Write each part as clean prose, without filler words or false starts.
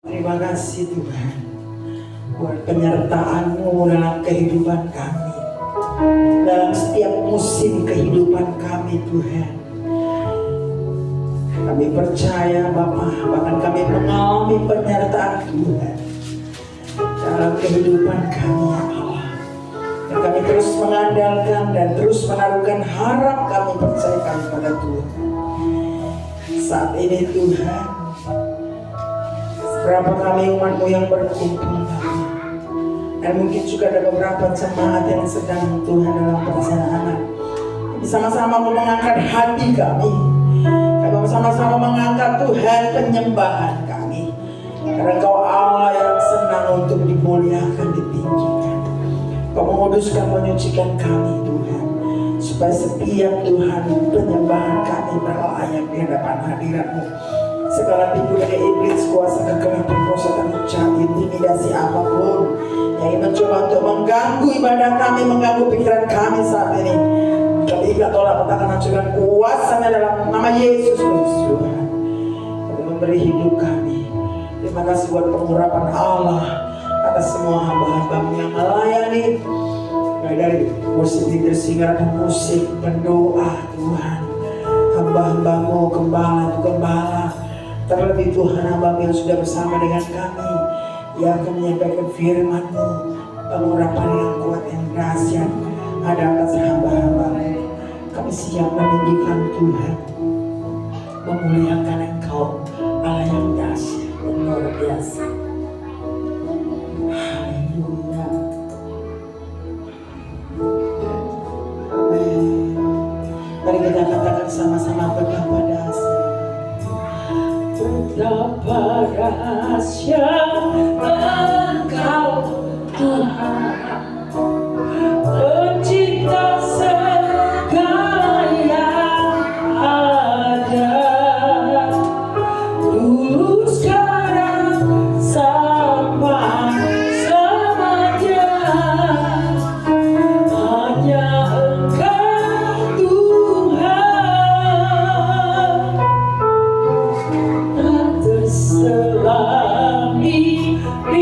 Terima kasih Tuhan buat penyertaan-Mu dalam kehidupan kami, dalam setiap musim kehidupan kami Tuhan. Kami percaya Bapa, bahkan kami mengalami penyertaan Tuhan dalam kehidupan kami ya Allah. Dan kami terus mengandalkan dan terus menaruhkan harap kami percayakan pada Tuhan. Saat ini Tuhan, berapa kali umat-Mu yang berkumpul Bapa, dan mungkin juga ada beberapa jemaat yang sedang Tuhan dalam perjalanan. Bersama-sama mengangkat hati kami, bersama-sama mengangkat Tuhan penyembahan kami, karena Engkau Allah yang senang untuk dimuliakan, ditinggikan. Kau menguduskan, menyucikan kami Tuhan, supaya setiap Tuhan penyembahan kami berlayak di hadapan hadirat-Mu. Segala tipu dari iblis, kuasa kegelapan, perosotan, jahat, intimidasi apapun yang mencoba untuk mengganggu ibadah kami, mengganggu pikiran kami saat ini, kami ikat tolak, katakan hancurkan kuasanya dalam nama Yesus Kristus Tuhan. Kami memberi hidup kami. Terima kasih buat pengurapan Allah atas semua hamba-hamba-Mu yang melayani, mulai dari musik leader, musik, pendoa Tuhan, hamba-hamba-Mu, gembala, terlebih Tuhan hamba-Mu yang sudah bersama dengan kami, yang akan menyampaikan firman-Mu, pengurapan yang kuat, yang dahsyat ada atas hamba-hamba-Mu. Kami siap meninggikan Tuhan, memuliakan Engkau, Allah yang dahsyat dan luar biasa. Haleluya. Amin. Mari kita katakan sama-sama betapa dahsyat. Betapa dahsyat Engkau Tuhan, pencipta segala yang ada, dulu sekarang sampai selamanya. Hanya Engkau Tuhan, selami di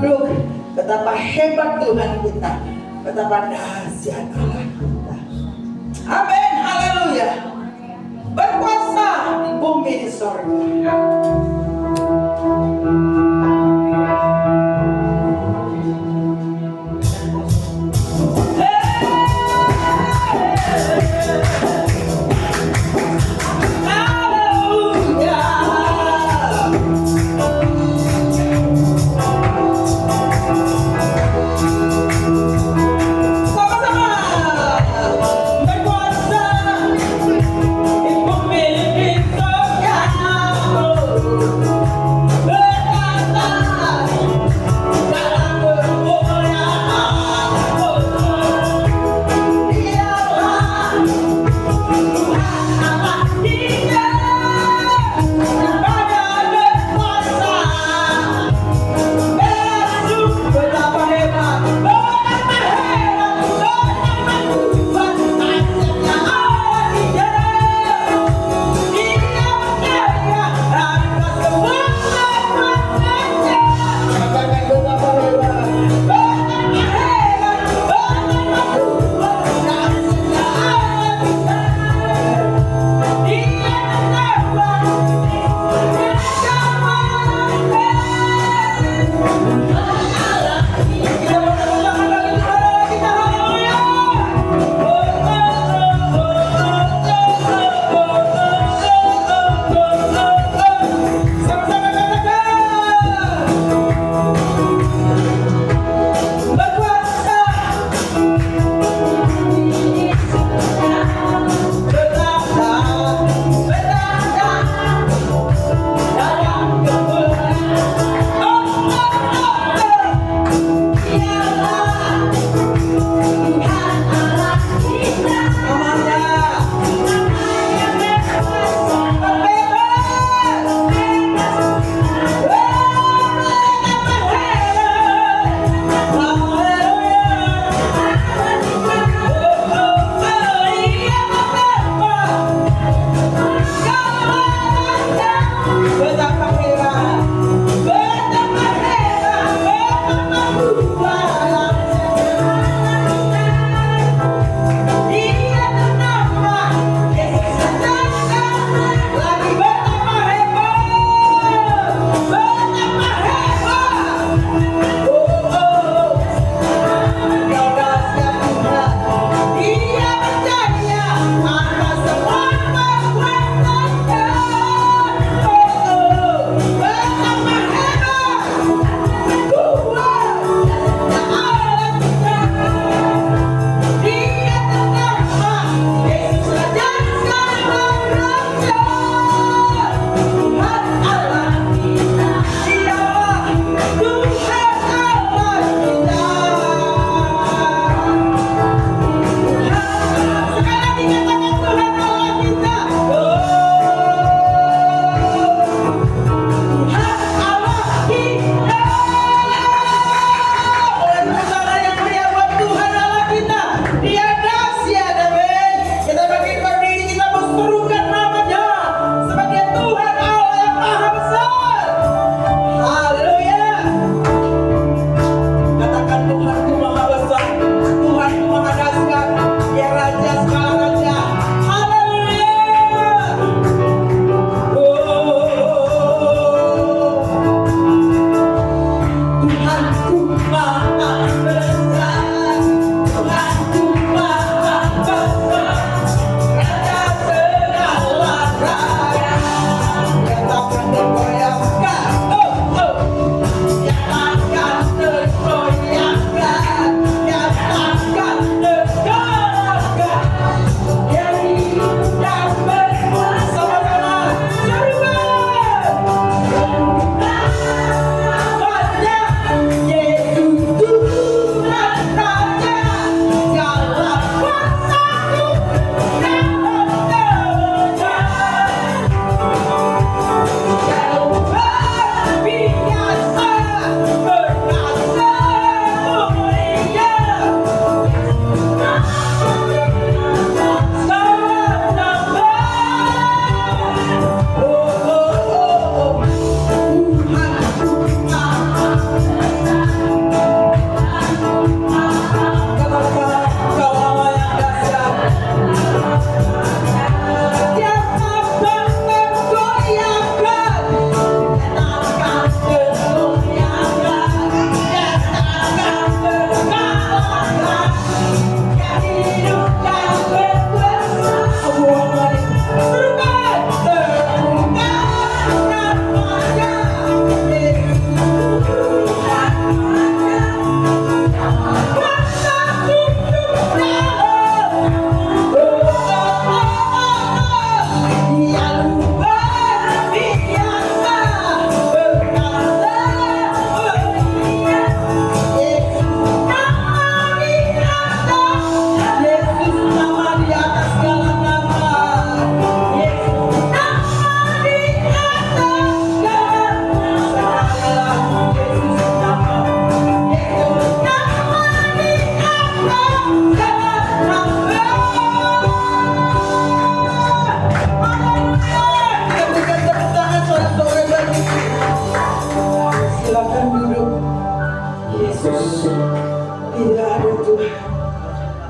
makhluk, betapa hebat Tuhan kita, betapa dahsyat Allah kita. Amin, haleluya. Berkuasa di bumi di sorga.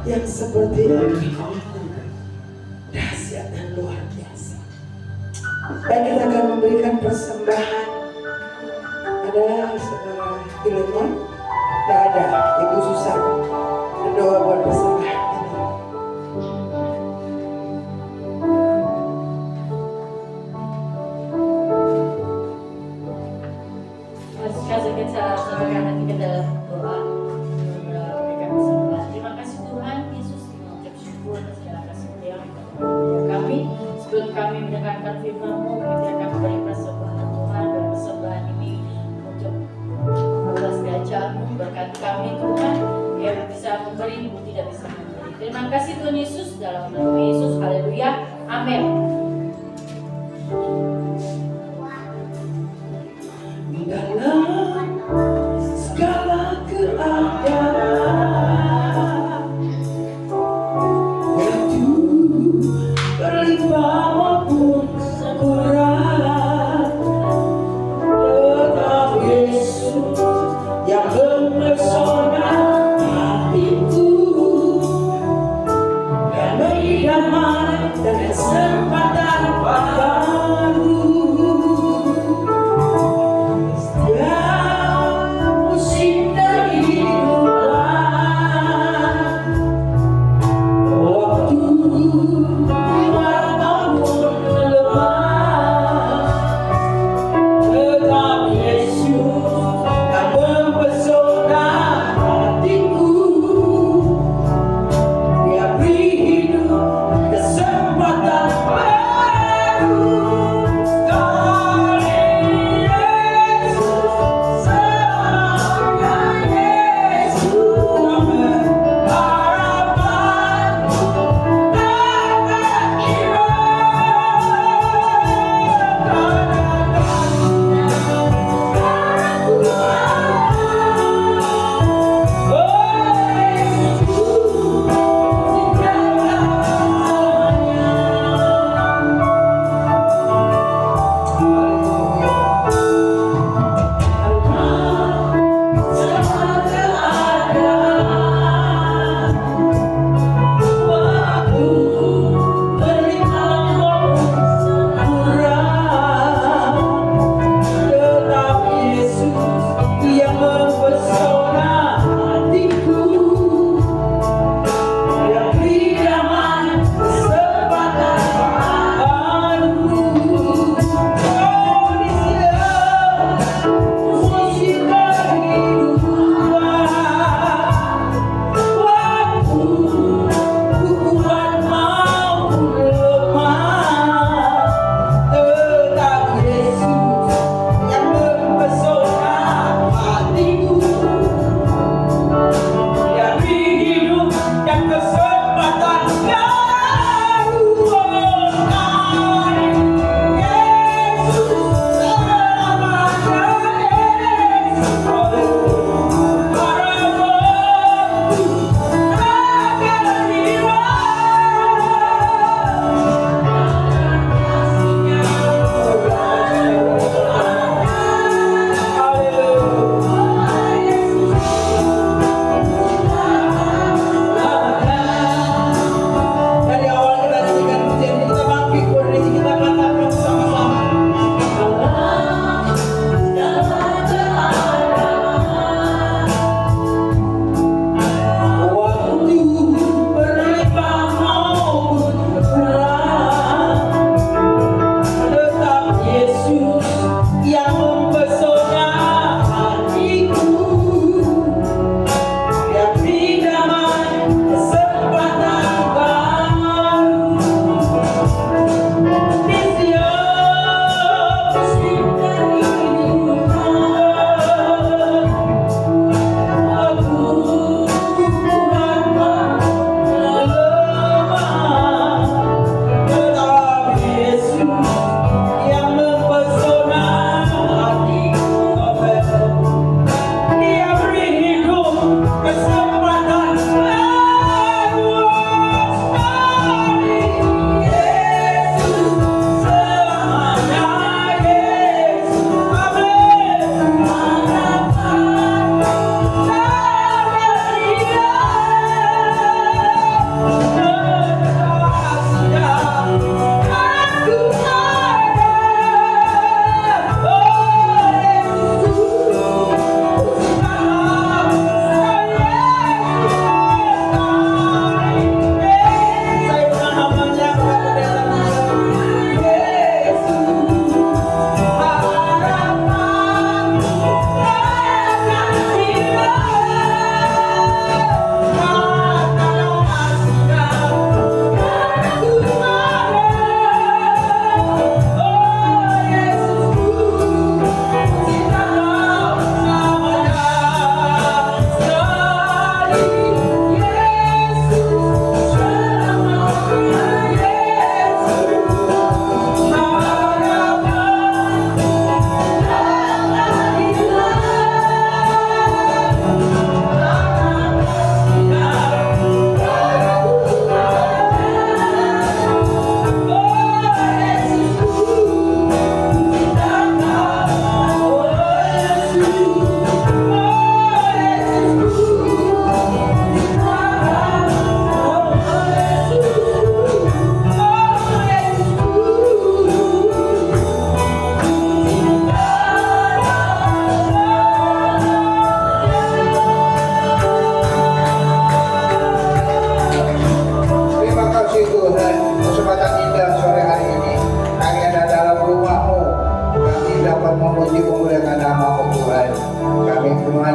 yang seperti ini dahsyat dan luar biasa. Dan kita akan memberikan persembahan. Ada saudara Filemon? Tidak ada, Ibu Susan. Berdoa buat persembahan ini. Kasih kita serahkan hati kita dalam doa memberikan persembahan. Terima kasih Tuhan Yesus, mengucap syukur atas segala kasih yang kami. Sebelum kami mendengarkan firman-Mu, kami akan memberi persembahan Tuhan, dan persembahan ini untuk membalas kerajaan-Mu. Berkati kami Tuhan, yang bisa memberi, Mu tidak bisa memberi. Terima kasih Tuhan Yesus, dalam nama Yesus, haleluya, amin. Dalam segala keadaan, waktu berlimpah maupun kurang, tetap Yesus yang mempesona hatiku dan beri damai dan kesempatan.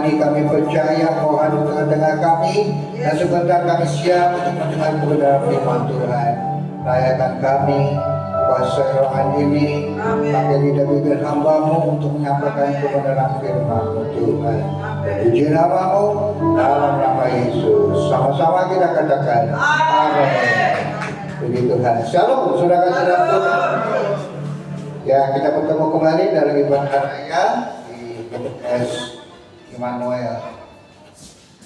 ini kami percaya kau hadir di tengah kami, dan sebentar kami siap untuk mendengar kebenaran firman Tuhan. Rayakan kami kuasa ruangan ini, pakai lidah bibir hamba-Mu untuk menyampaikan kebenaran firman-Mu Tuhan. Puji nama-Mu dalam nama Yesus. Sama-sama kita katakan amin. Puji Tuhan. Shalom saudara-saudaraku. Ya, kita bertemu kembali dalam ibadah raya di GPS Immanuel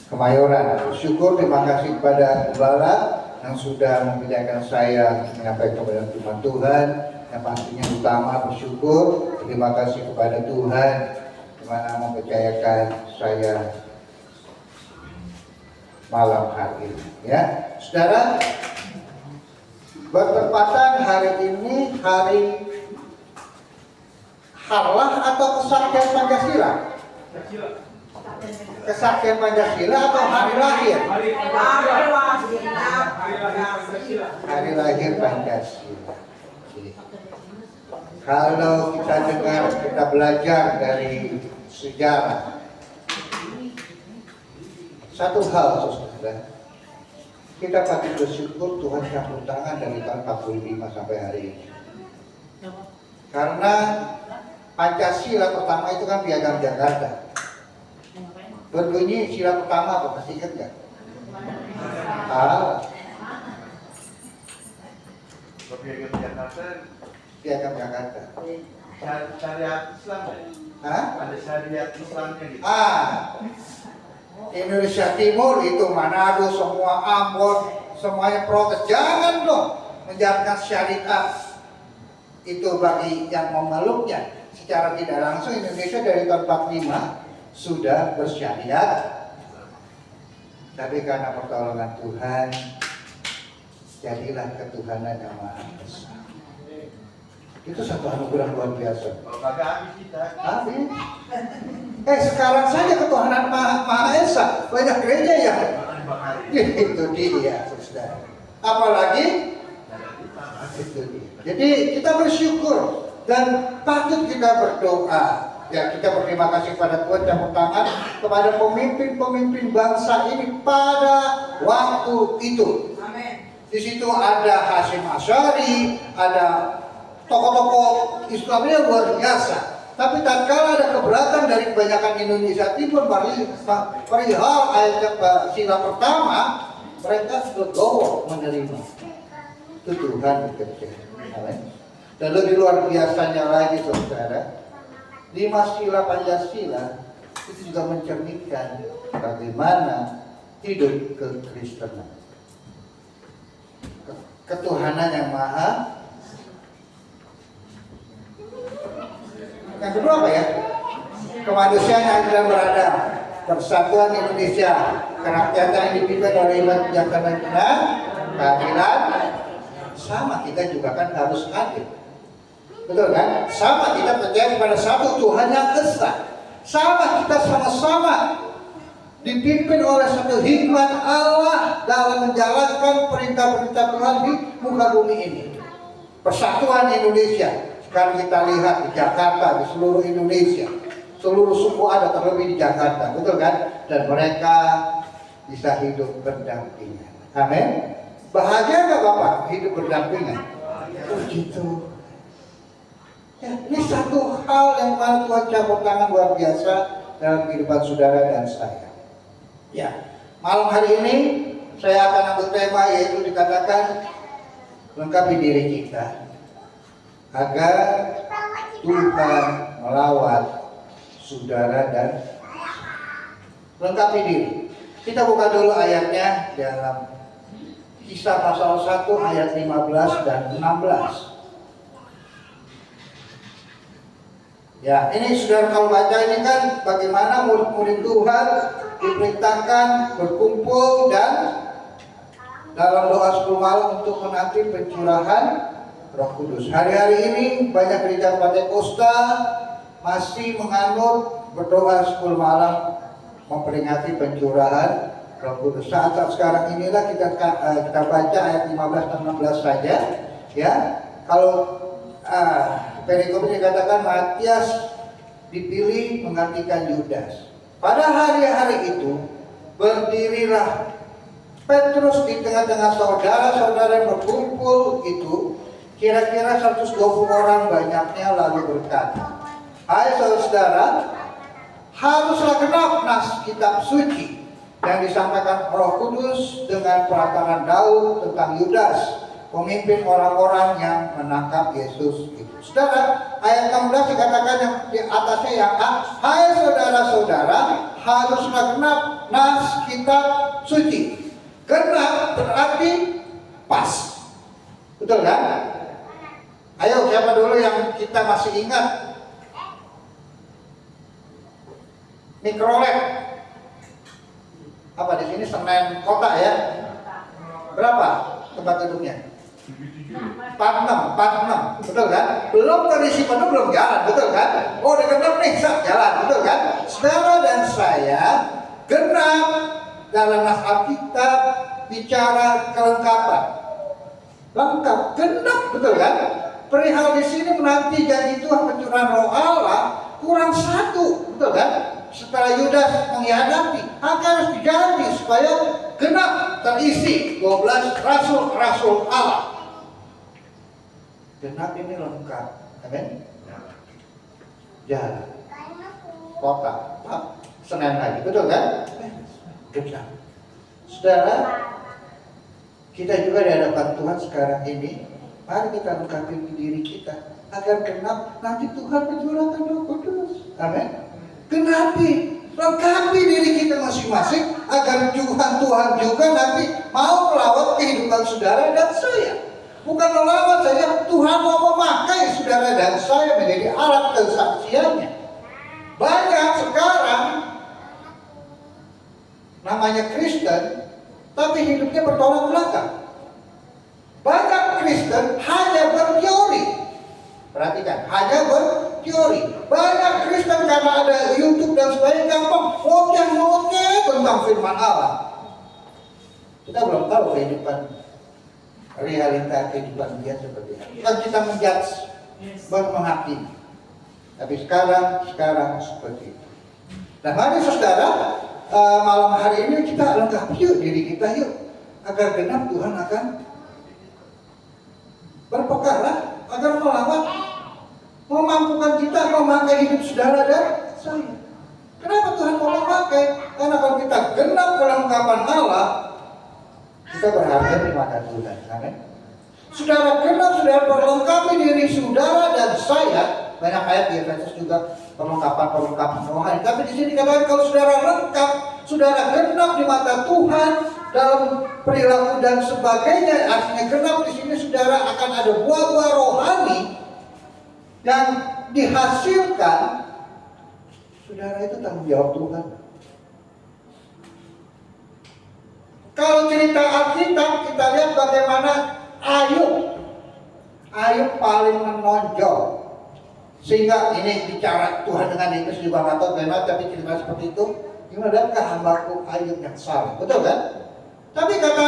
Kemayoran. Bersyukur, terima kasih kepada Gembala yang sudah memilihkan saya menyampaikan kepada firman Tuhan. Yang pastinya utama bersyukur, terima kasih kepada Tuhan di mana mempercayakan saya malam hari ini. Ya, saudara, bertepatan hari ini hari Harlah atau Kesaktian Pancasila? Kesaktian Pancasila atau hari lahir? Hari lahir Pancasila. Kalau kita dengar, kita belajar dari sejarah, satu hal saudara, kita patut bersyukur Tuhan campur tangan dari tahun 45 sampai hari ini. Karena Pancasila pertama itu kan Piagam Jakarta. Berbunyi sila pertama apa? Masih ingat nggak? Piagam Jakarta. Piagam Jakarta. Syariat Islam ya? Ada syariat Islamnya gitu. Indonesia Timur itu Manado, semua Ambon, semuanya protes. Jangan dong menjalankan syariat itu bagi yang memeluknya. Secara tidak langsung Indonesia dari tahun 45 sudah bersyariat, tapi karena pertolongan Tuhan jadilah ketuhanan yang Maha Esa. Itu satu anugerah luar biasa. Kalau kagak habis kita. Habis. Sekarang saja ketuhanan Maha Esa banyak gereja ya. Itu dia, saudara. Apalagi itu dia. Jadi kita bersyukur dan patut kita berdoa. Ya, kita berterima kasih pada Tuhan campur tangan kepada pemimpin-pemimpin bangsa ini pada waktu itu. Amin. Di situ ada Hasyim Asy'ari, ada tokoh-tokoh Islamnya luar biasa. Tapi tatkala ada keberatan dari kebanyakan Indonesia Timur perihal ayat sila pertama, mereka legowo menerima. Itu Tuhan bekerja. Dan lebih luar biasanya lagi saudara, 5 sila Pancasila itu juga mencerminkan bagaimana hidup kekristenan, ketuhanan yang maha. Yang kedua apa ya? Kemanusiaan yang adil dan beradab, persatuan Indonesia, kerakyatan yang dipimpin oleh yang benar, keadilan. Sama kita juga kan harus adil. Betul kan? Sama kita percaya kepada satu Tuhan yang esa. Sama kita sama-sama dipimpin oleh satu hikmat Allah dalam menjalankan perintah-perintah Tuhan di muka bumi ini. Persatuan Indonesia. Sekarang kita lihat di Jakarta, di seluruh Indonesia, seluruh suku ada terlebih di Jakarta, betul kan? Dan mereka bisa hidup berdampingan. Amin. Bahagia nggak Bapak hidup berdampingan? Puji Tuhan. Ya, ini satu hal yang mana Tuhan campur tangan luar biasa dalam kehidupan saudara dan saya. Ya, malam hari ini saya akan ambil tema yaitu dikatakan lengkapi diri kita agar Tuhan melawat saudara dan lengkapi diri. Kita buka dulu ayatnya dalam Kisah pasal 1 ayat 15 dan 16. Ya, ini saudara kalau baca ini kan bagaimana murid-murid Tuhan diperintahkan berkumpul dan dalam doa 10 malam untuk menanti pencurahan Roh Kudus. Hari-hari ini banyak gereja Pentakosta masih menganut berdoa 10 malam memperingati pencurahan Roh Kudus. Saat sekarang inilah kita baca ayat 15 dan 16 saja. Ya, kalau perikop dikatakan Matias dipilih menggantikan Yudas. Pada hari-hari itu berdirilah Petrus di tengah-tengah saudara-saudara yang berkumpul itu, kira-kira 120 orang banyaknya, lalu berkata, "Hai saudara, haruslah genap nas kitab suci yang disampaikan Roh Kudus dengan perkataan Daud tentang Yudas, pemimpin orang-orang yang menangkap Yesus." Saudara, ayat 16 dikatakan yang di atasnya yang A, "Hai saudara-saudara, haruslah genap nas kitab suci." Genap berarti pas. Betul kan? Ayo, siapa dulu yang kita masih ingat? Mikrolet. Apa di sini Senen Kota ya? Berapa tempat duduknya? 46, betul kan? Belum terisi penuh, belum jalan, betul kan? Oh, udah genap nih, jalan, betul kan? Saudara dan saya genap dalam nas Alkitab bicara kelengkapan, lengkap, genap, betul kan? Perihal di sini menanti janji Tuhan pencurahan Roh Allah kurang satu, betul kan? Setelah Yudas mengkhianati, harus diganti supaya genap terisi 12 rasul-rasul Allah. Genap ini lengkap, amin. Jalan, kota, Senen lagi, betul kan? Genap. Saudara, kita juga di hadapan Tuhan sekarang ini, mari kita lengkapi diri kita agar genap nanti Tuhan mencurahkan Roh Kudus, amin. Genapi, lengkapi diri kita masing-masing agar Tuhan juga nanti mau melawat kehidupan saudara dan saya. Bukan melawat saja, Tuhan mau memakai saudara dan saya menjadi alat kesaksiannya. Banyak sekarang namanya Kristen, tapi hidupnya bertolak belakang. Banyak Kristen hanya berteori. Perhatikan, hanya berteori. Banyak Kristen karena ada YouTube dan sebagainya gampang ngoceh tentang firman Allah. Kita belum tahu kehidupan realita kehidupan dia seperti apa. Kan kita menjudge, menghakimi. Tapi sekarang seperti itu. Nah, mari saudara, malam hari ini kita lengkapi yuk diri kita yuk, agar genap Tuhan akan berperkara, agar melawat, memampukan kita memakai hidup saudara dan saya. Kenapa Tuhan mau memakai? Karena kalau kita genap kelengkapan Allah, kita berharga di mata Tuhan, amin. Saudara genap, saudara perlengkapi diri saudara dan saya. Banyak ayat di Efesus juga perlengkapan rohani. Tapi di sini katakan kalau saudara lengkap, saudara genap di mata Tuhan dalam perilaku dan sebagainya. Artinya genap di sini saudara akan ada buah-buah rohani yang dihasilkan. Saudara itu tanggung jawab Tuhan. Kalau cerita Alkitab kita lihat bagaimana Ayub paling menonjol. Sehingga ini bicara Tuhan dengan Iblis juga nggak tahu bagaimana, tapi cerita seperti itu. Gimana hambaku Ayub yang salah, betul kan? Tapi kata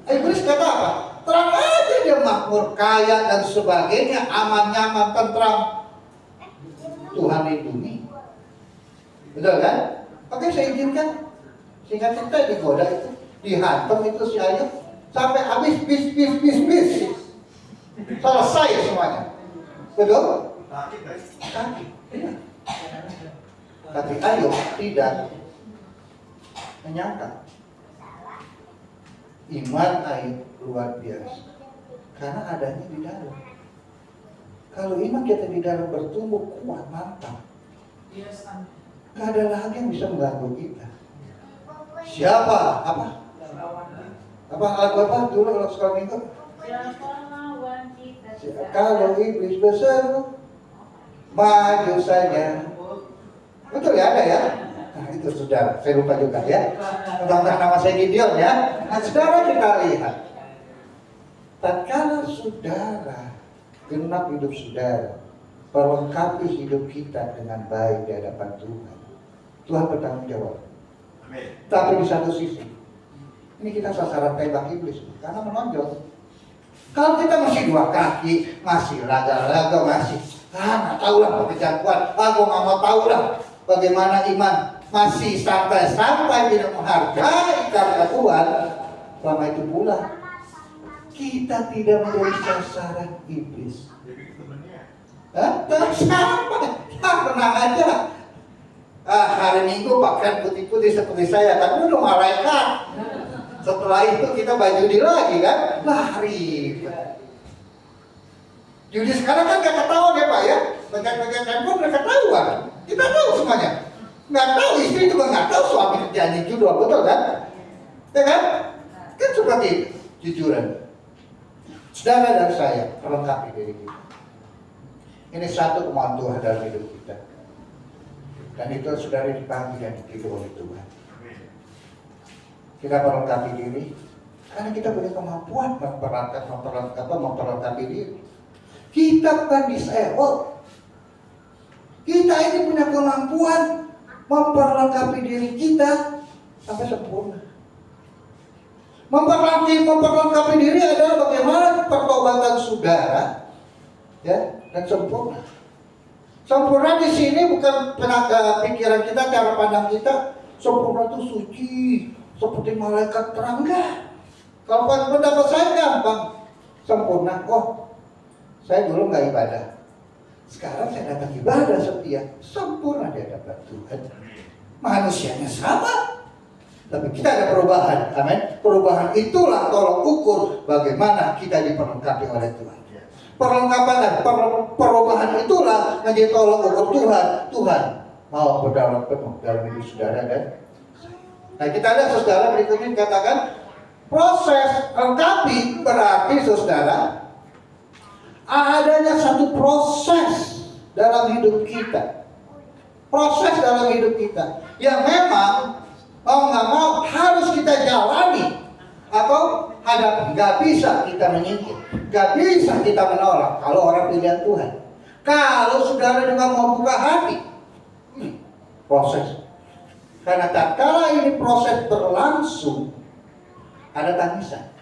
Iblis kata apa? Terang aja dia makmur, kaya dan sebagainya, aman, nyaman, tentram. Tuhan lindungi, betul kan? Oke, saya izinkan. Sehingga kita digoda itu, dihantam itu si Ayub sampai habis bis. Selesai semuanya. Betul? Sakit. Iya. Tapi Ayub tidak menyangka. Iman Ayub luar biasa. Karena adanya di dalam. Kalau iman kita di dalam bertumbuh kuat, mantap. Gak ada lagi yang bisa mengganggu kita. Siapa? Apa lagu apa dulu kalau sekolah minggu? Kalau iblis berseru, maju saja. Betul ya, ada ya? Nah itu saudara, saya lupa juga ya. Tentang nama saya Gideon ya. Nah saudara kita lihat, tatkala saudara genap hidup saudara, perlengkapi hidup kita dengan baik di hadapan Tuhan, Tuhan bertanggung jawab. Tapi di satu sisi, ini kita sasaran tembak iblis karena menonjol. Kalau kita masih dua kaki, masih laga-laga, masih nggak tahu lah pekerjaan Tuhan, aku nggak mau tahu lah. bagaimana iman masih sampai tidak menghargai karya Tuhan, selama itu pula kita tidak menjadi sasaran iblis. Sampai, tenang aja. Hari Minggu pakaian putih-putih seperti saya, tapi udah malaikat. Setelah itu kita bajudi lagi kan, lari. Jadi sekarang kan gak ketahuan ya Pak ya, bagian-bagian handphone gak ketahuan. Kita tahu semuanya. Nggak tahu, istri juga nggak tahu suami kerjaannya judul, betul kan? Ya kan? Kan seperti itu, jujuran. Saudara dan saya, melengkapi diri kita. Ini satu kemauan Tuhan dalam hidup kita. Dan itu saudara dipanggil dan dididik oleh Tuhan. Kita melengkapi diri, karena kita punya kemampuan memperlengkapi diri. Kita bukan disabled. Kita ini punya kemampuan memperlengkapi diri kita sampai sempurna. Memperlengkapi diri adalah bagaimana pertobatan saudara, ya, dan sempurna. Sempurna di sini bukan pikiran kita, cara pandang kita. Sempurna itu suci, seperti malaikat terang, enggak. Kalau pendapat saya gampang, sempurna. Oh, saya dulu nggak ibadah. Sekarang saya datang ibadah setia, sempurna di hadapan Tuhan. Manusianya sama, tapi kita ada perubahan. Amin. Perubahan itulah tolok ukur bagaimana kita diperlengkapi oleh Tuhan. Perubahan itulah menjadi tolok ukur Tuhan. Tuhan mau berdaulat penuh dalam hidup saudara dan saya. Nah, kita lihat saudara berikutnya dikatakan proses lengkapi berarti saudara adanya satu proses dalam hidup kita. Proses dalam hidup kita yang memang mau nggak mau harus kita jalani atau hadapi. Gak bisa kita menyingkir, gak bisa kita menolak kalau orang pilihan Tuhan. Kalau saudara juga mau buka hati, proses. Karena tatkala ini proses berlangsung, ada tangisan.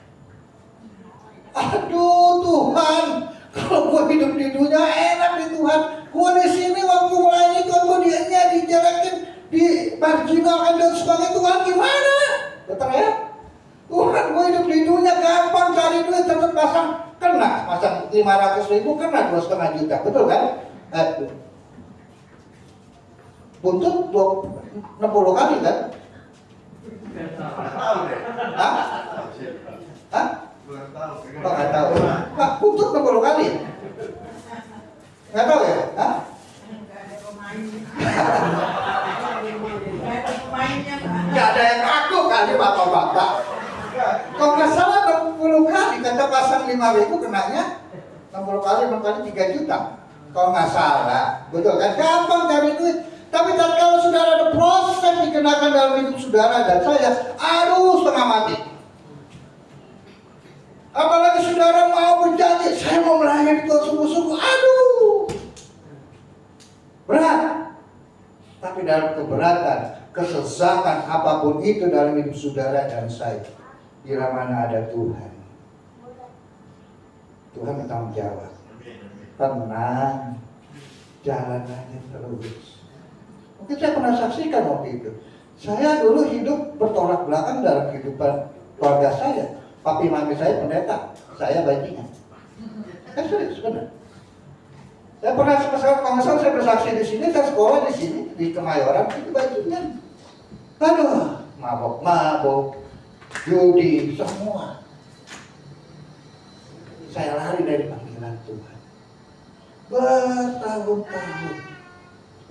Aduh Tuhan, kalau gue hidup di dunia enak di Tuhan, gue di sini waktu mulai ikut gue dianya dijelekin, dimarginalkan dan sebagainya. Tuhan gimana? Betul ya? Tuhan, gue hidup di dunia gampang cari duit, tetap pasang 500.000 kena 2,5 juta, betul kan? Buntut 60 kali kan? Hah? Hah? Oh, nggak tahu. Pak, buntut 60 kali. Nggak tahu ya? Hah? Nggak ada yang ngaku kali bapak-bapak. Kalau nggak salah 60 kali, kata pasang 5.000 kenanya 60 kali 3 juta. Kalau nggak salah, betul kan? Gampang cari duit. Tapi kalau saudara ada proses dikenakan dalam hidup saudara dan saya, aduh setengah mati. Apalagi saudara mau berjanji, saya mau melayani Tuhan sungguh-sungguh, aduh, berat. Tapi dalam keberatan, kesesakan apapun itu dalam hidup saudara dan saya, bila mana ada Tuhan, Tuhan bertanggung jawab. Tenang, jalan aja terus. Mungkin saya pernah saksikan waktu itu. Saya dulu hidup bertolak belakang dalam kehidupan keluarga saya. Papi mami saya pendeta, saya bajingan. Serius benar. Saya pernah saya bersaksi di sini, saya sekolah di sini di Kemayoran itu bajingan. Aduh, mabok, judi, semua. Saya lari dari panggilan Tuhan. Bertahun-tahun,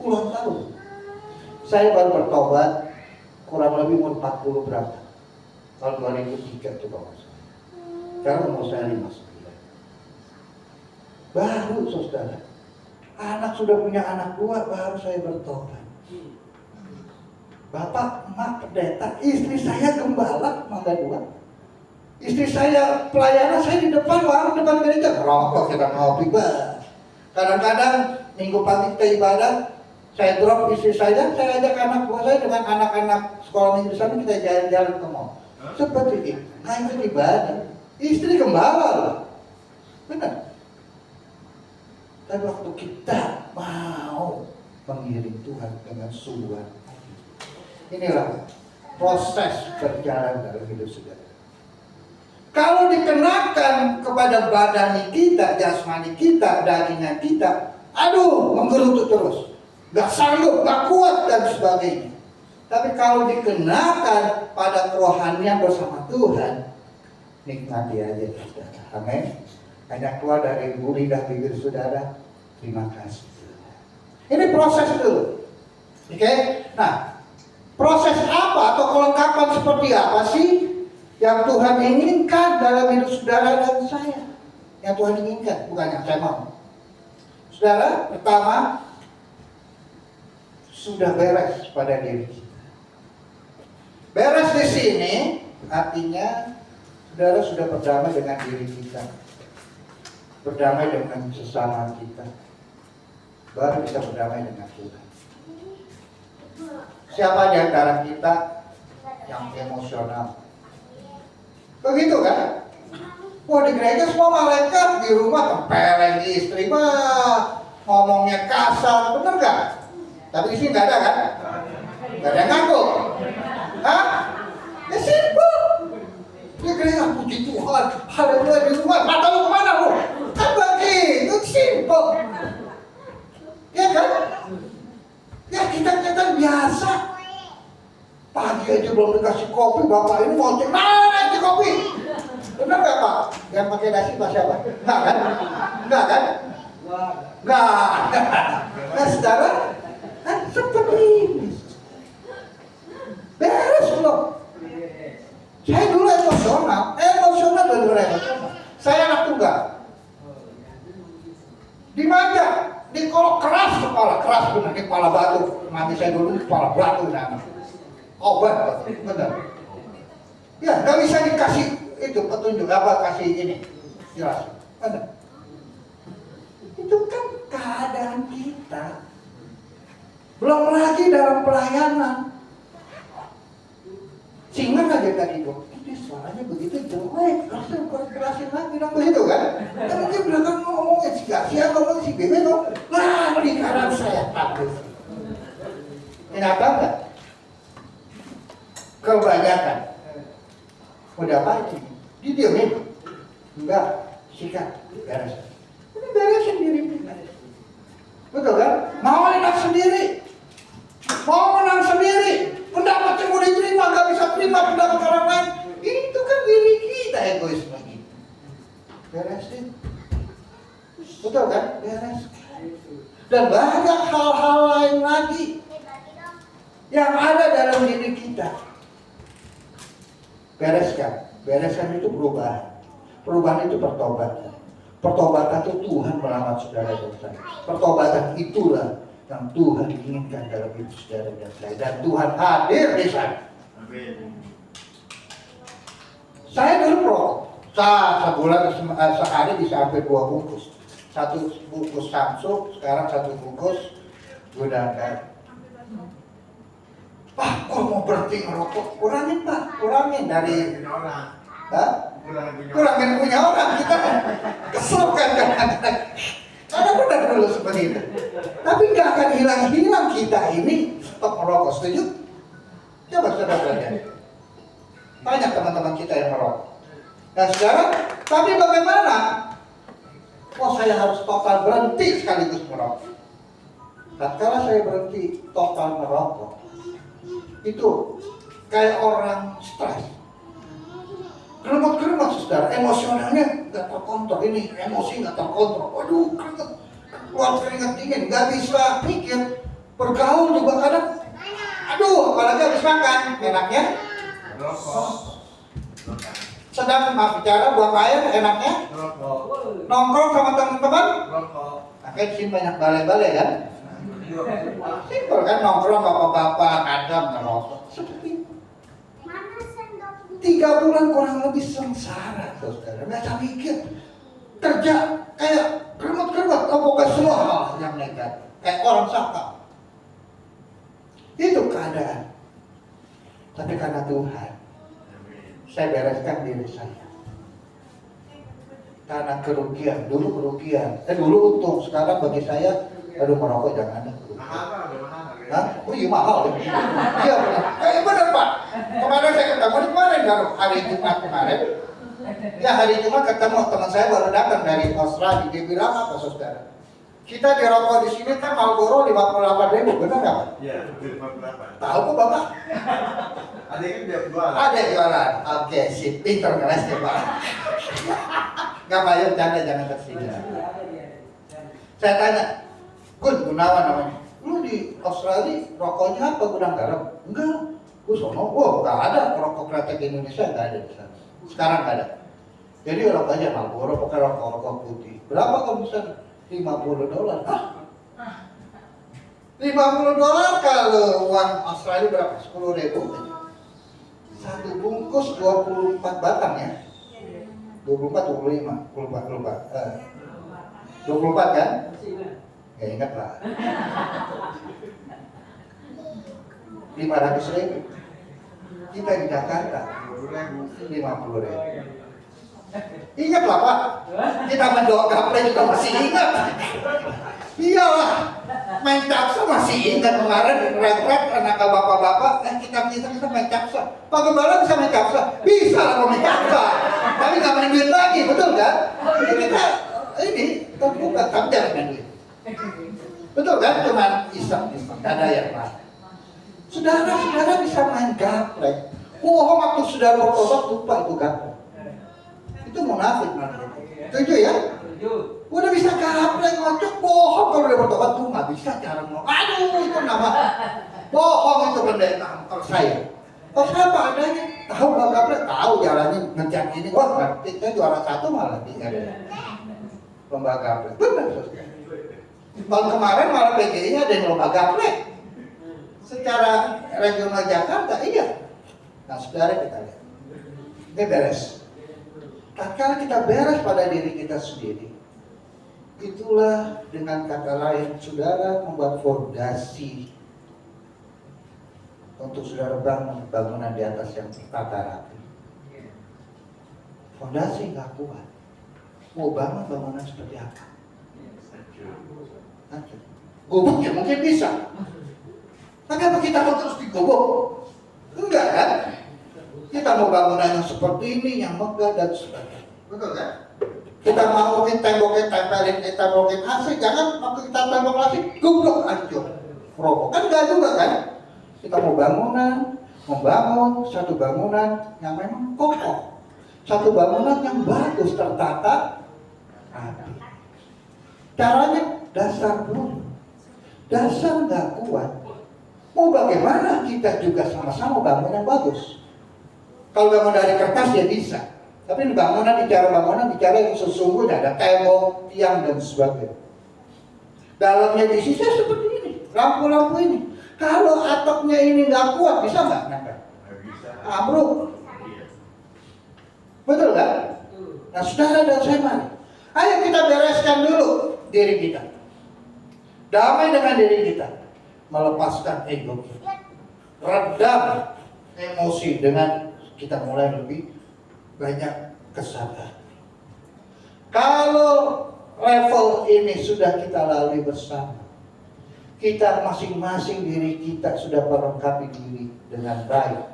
puluhan tahun. Saya baru bertobat kurang lebih umur 40 berapa? Tahun 2003 itu kalau saya. Sekarang umur saya 59. Baru saudara, anak sudah punya anak 2, baru saya bertobat. Bapak, emak pendeta, istri saya gembala, mangga 2. Istri saya pelayanan, saya di depan warung depan gereja, rokok kita ngopi bah. Kadang-kadang minggu pagi kita ibadah, saya drop istri saya ajak anak buah saya dengan anak-anak sekolah minggu sana, kita jalan-jalan ke mall. Seperti itu, hanya ibadah. Istri gembala loh, benar. Tapi waktu kita mau mengiring Tuhan dengan sungguhan. Inilah proses berjalan dalam hidup saudara. Kalau dikenakan kepada badan kita, jasmani kita, dagingan kita, aduh, menggerutu terus, gak sanggup, gak kuat dan sebagainya. Tapi kalau dikenakan pada kerohanian bersama Tuhan, nikmati aja saudara. Amin. Hanya keluar dari lidah bibir saudara, terima kasih. Ini proses dulu. Oke? Nah, proses apa atau kelengkapan seperti apa sih yang Tuhan inginkan dalam hidup saudara dan saya? Yang Tuhan inginkan, bukan yang saya mau. Saudara, pertama, sudah beres pada diri kita. Beres di sini artinya saudara sudah berdamai dengan diri kita, berdamai dengan sesama kita, baru bisa berdamai dengan Tuhan. Siapa di antara kita yang emosional? Begitu kan? Wah, di gereja semua malaikat, di rumah tempeleng istri, ngomongnya kasar, bener gak? Tapi di sini gak ada kan? Gak ada yang ngaku. Hah? Ya simpel. Di gereja puji Tuhan, haleluya, di rumah mata lu kemana lu? Kan begitu, simpel. Ya kan? Ya kita biasa. Pagi aja belum dikasih kopi, bapak ini mau cek mana itu kopi? Benar nggak Pak? Yang pakai nasi Pak siapa? Enggak kan? Enggak kan? Enggak. Nah saudara, kan seperti ini. Beres loh. Saya dulu emosional dan emosional. Saya anak tunggal. Dimanja, dikolok keras benar, di kepala batu. Mati saya dulu di kepala batu namanya. Obat, benar. Ya, nggak bisa dikasih itu petunjuk apa, kasih ini jelas, benar. Itu kan keadaan kita. Belum lagi dalam pelayanan. Singa aja tadi dok, ini suaranya begitu jelek, langsung kerasin lagi dong begitu kan? Dan mungkin belakang ngomongnya si Gasia, ngomong si Bebe dong, nah lingkaran saya takut. Kenapa enggak? Kebanyakan. Udah pagi, didiemin, enggak, sikat, beres. Ini beresin diri kita. Betul kan? Mau enak sendiri, mau menang sendiri. Pendapat yang mau diterima, gak bisa terima pendapat orang lain. Itu kan diri kita egois lagi. Beresin. Betul kan? Beres. Dan banyak hal-hal lain lagi yang ada dalam diri kita. Bereskan. Bereskan itu perubahan. Perubahan itu pertobatan. Pertobatan itu Tuhan melamar saudara dan saya. Pertobatan itulah yang Tuhan inginkan dalam hidup saudara dan saya, dan Tuhan hadir di sana. Amin. Saya dulu perokok, sebulan sehari bisa sampai 2 bungkus. 1 bungkus Samsung, sekarang 1 bungkus Gudangkan. Pak, kok mau berhenti ngerokok? Kurangin Pak, kurangin dari orang. Kurangin punya orang, kita kesel kan kadang-kadang. Karena benar dulu seperti itu. Tapi nggak akan hilang-hilang kita ini stop merokok, setuju? Coba saudara lihat. Banyak teman-teman kita yang merokok. Nah sekarang, tapi bagaimana? Oh saya harus total berhenti sekaligus merokok. Tatkala saya berhenti total merokok, itu kayak orang stres. Keremat saudara, emosionalnya nggak terkontrol, ini emosi nggak terkontrol. Waduh, keluar keringat dingin, nggak bisa mikir, bergaul juga kadang. Aduh, apalagi habis makan, enaknya sedang bicara buang air, enaknya nongkrong sama teman-teman. Makanya di sini banyak balai-balai kan. Simpel kan, nongkrong bapak-bapak kadang ngerokok. Seperti 3 bulan kurang lebih sengsara, saudara. Nggak mikir, kerja kayak keremut-keremut, pokoknya semua hal yang negatif, kayak orang sakau. Itu keadaan. Tapi karena Tuhan, saya bereskan diri saya. Karena kerugian, dulu untung, sekarang bagi saya, aduh merokok jangan ada kerugian. Hah? Oh iya mahal ya? Iya benar. Benar Pak. Kemarin saya ketemu di kemarin baru hari Jumat kemarin. Ya hari Jumat ketemu teman saya baru datang dari Australia. Dia bilang apa saudara? Kita di rokok di sini kan Marlboro 58.000, benar nggak Pak? Iya, 58. Tahu kok Bapak? Ada yang dia jualan. Ada yang jualan. Oke, sip. Pinter kelas ya Pak. Nggak bayar canda jangan tersinggung. Saya tanya, Gun, Gunawan namanya. Lu di Australia rokoknya apa gudang garam? Enggak. Gue sono, nggak ada rokok kretek Indonesia, nggak ada di sana. Sekarang nggak ada. Jadi rokoknya Marlboro, pakai rokok putih. Berapa kamu bisa? $50. Hah? $50 kalau uang Australia berapa? 10.000. Satu bungkus 24 batang ya. 24, 25, lupa. 24 kan? Ya ingat lah. 500.000. Kita di Jakarta 50.000. Ingat lah Pak, kita mendoa gaplek juga masih ingat. Iyalah, main capsa masih ingat kemarin retret anak bapak-bapak. Kita main capsa. Pak Gembala bisa main capsa, bisa lah main capsa. Tapi nggak main duit lagi, betul kan? Jadi kita terbuka tapi jangan main duit. Betul kan? Cuman iseng, nggak ada yang lain. Saudara bisa main gaplek. Bohong waktu sudah bertobat lupa itu gaplek. Itu munafik namanya. Setuju ya? Udah bisa gaplek ngocok bohong kalau udah bertobat tuh nggak bisa cara ngomong. Aduh itu nama bohong itu pendeta kalau saya. Kalau saya apa adanya tahu nggak gaplek tahu jalannya ngejar ini. Wah kita juara 1 malah dia lomba gaplek. Benar saudara. Tahun kemarin malah PGI ada yang lomba gaplek. Secara regional Jakarta iya. Nah saudara kita lihat. Ini beres. Tatkala kita beres pada diri kita sendiri, itulah dengan kata lain saudara membuat fondasi untuk saudara bangun bangunan di atas yang tertata rapi. Fondasi nggak kuat, mau bangun bangunan seperti apa? Hancur. Gubuk ya mungkin bisa. Kenapa kita mau terus digobok? Enggak kan? Kita mau bangunan yang seperti ini, yang megah dan sebagainya. Betul kan? Kita mau mungkin temboknya tempelin, kita mungkin AC, jangan waktu kita tembok AC, gubruk hancur. Roboh. Kan enggak juga kan? Kita mau membangun satu bangunan yang memang kokoh. Satu bangunan yang bagus, tertata, rapi. Caranya dasar dulu. Dasar nggak kuat. Mau bagaimana kita juga sama-sama bangun yang bagus. Kalau bangun dari kertas ya bisa, tapi di bangunan bicara yang sesungguhnya ada tembok, tiang dan sebagainya. Dalamnya disisnya seperti ini, lampu-lampu ini. Kalau atapnya ini nggak kuat bisa nggak nempel? Ambruk. Betul kan? Nah saudara dan saya mari, ayo kita bereskan dulu diri kita. Damai dengan diri kita, melepaskan ego kita, redam emosi dengan kita mulai lebih banyak kesabaran. Kalau level ini sudah kita lalui bersama, kita masing-masing diri kita sudah melengkapi diri dengan baik.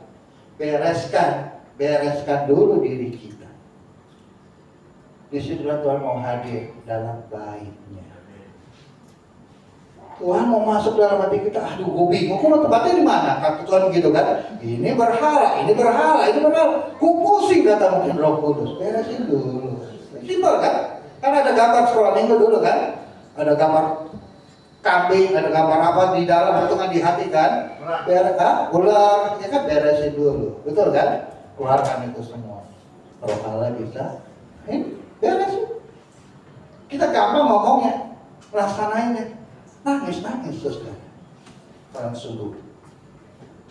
Bereskan dulu diri kita. Disitulah Tuhan mau hadir dalam baiknya. Tuhan mau masuk dalam hati kita, aduh gue bingung, kok tempatnya di mana? Kata Tuhan begitu kan? Ini berhala. Gue pusing kata mungkin Roh Kudus. Beresin dulu. Simpel kan? Kan ada gambar sekolah minggu dulu kan? Ada gambar kambing, ada gambar apa di dalam itu kan di hati kan? Ular, ya kan beresin dulu. Betul kan? Keluarkan itu semua. Kalau Allah bisa, beresin. Kita gampang ngomongnya, laksanainnya. Nangis saudara. Orang sungguh.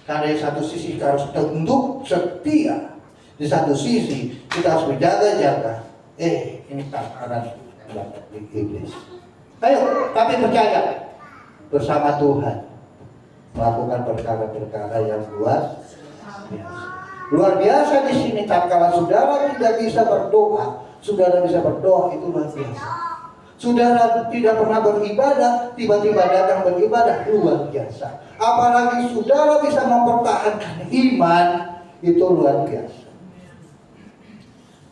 Karena di satu sisi kita harus tunduk setia. Di satu sisi kita harus berjaga-jaga. Ini takaran di iblis. Ayo, tapi percaya bersama Tuhan melakukan perkara-perkara yang luar biasa. Luar biasa di sini tatkala saudara tidak bisa berdoa, saudara bisa berdoa itu luar biasa. Saudara tidak pernah beribadah, tiba-tiba datang beribadah, luar biasa. Apalagi saudara bisa mempertahankan iman, itu luar biasa.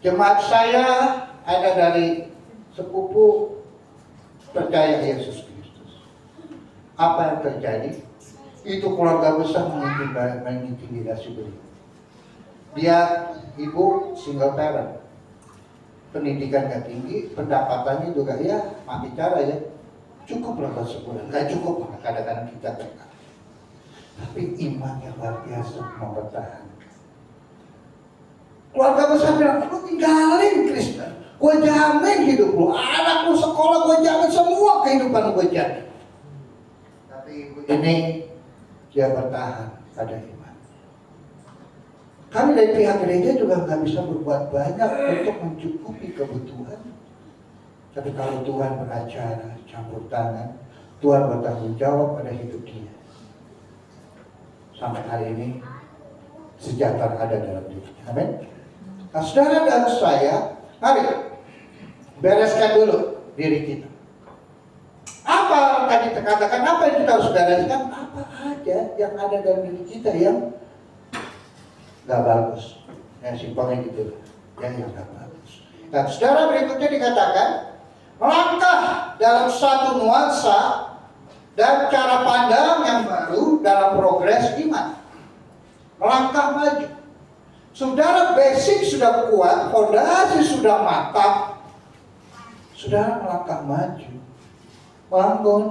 Jemaat saya ada dari sepupu percaya Yesus Kristus. Apa yang terjadi? Itu keluarga besar mengintimidasi beliau. Dia ibu single parent, pendidikannya tinggi, pendapatannya juga ya mati cara ya, cukup berapa sebulan, nggak cukup kadang-kadang kita tekan. Tapi imannya luar biasa mempertahankan. Keluarga besar bilang, lu tinggalin Kristen, gue jamin hidup lu, anak lu sekolah gue jamin, semua kehidupan gue jamin. Tapi ibu ini dia bertahan pada iman. Kami dari pihak gereja juga nggak bisa berbuat banyak untuk mencukupi kebutuhan. Tapi kalau Tuhan beracara, campur tangan, Tuhan bertanggung jawab pada hidup dia. Sampai hari ini sejahtera ada dalam dirinya. Amin. Nah, saudara dan saya, mari bereskan dulu diri kita. Apa tadi terkatakan, apa yang kita harus bereskan? Apa aja yang ada dalam diri kita yang gak bagus. Yang simpelnya gitu, yang gak bagus. Dan saudara, berikutnya dikatakan, melangkah dalam satu nuansa dan cara pandang yang baru dalam progres iman. Melangkah maju. Saudara, basic sudah kuat, fondasi sudah matang. Saudara melangkah maju. Bangun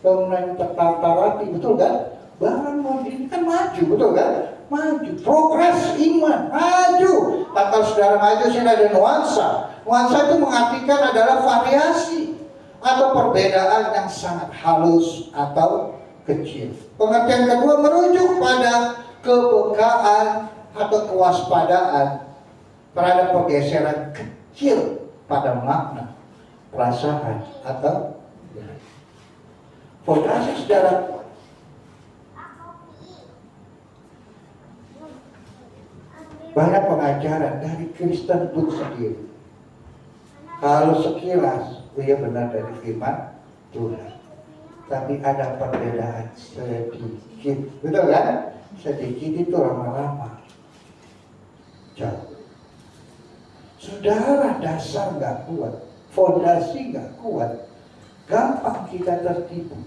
bangunan tertata rapi, betul kan? Bangun ini kan maju, betul kan? Maju, progres iman, maju. Tanpa saudara maju, sudah ada nuansa. Nuansa itu mengartikan adalah variasi atau perbedaan yang sangat halus atau kecil. Pengertian kedua merujuk pada kepekaan atau kewaspadaan terhadap pergeseran kecil pada makna, perasaan atau fondasi saudara kuat. Banyak pengajaran dari Kristen pun sendiri. Kalau sekilas, dia benar dari firman Tuhan. Tapi ada perbedaan sedikit, betul kan? Sedikit itu lama-lama jauh. Saudara, dasar nggak kuat, fondasi nggak kuat, gampang kita tertipu,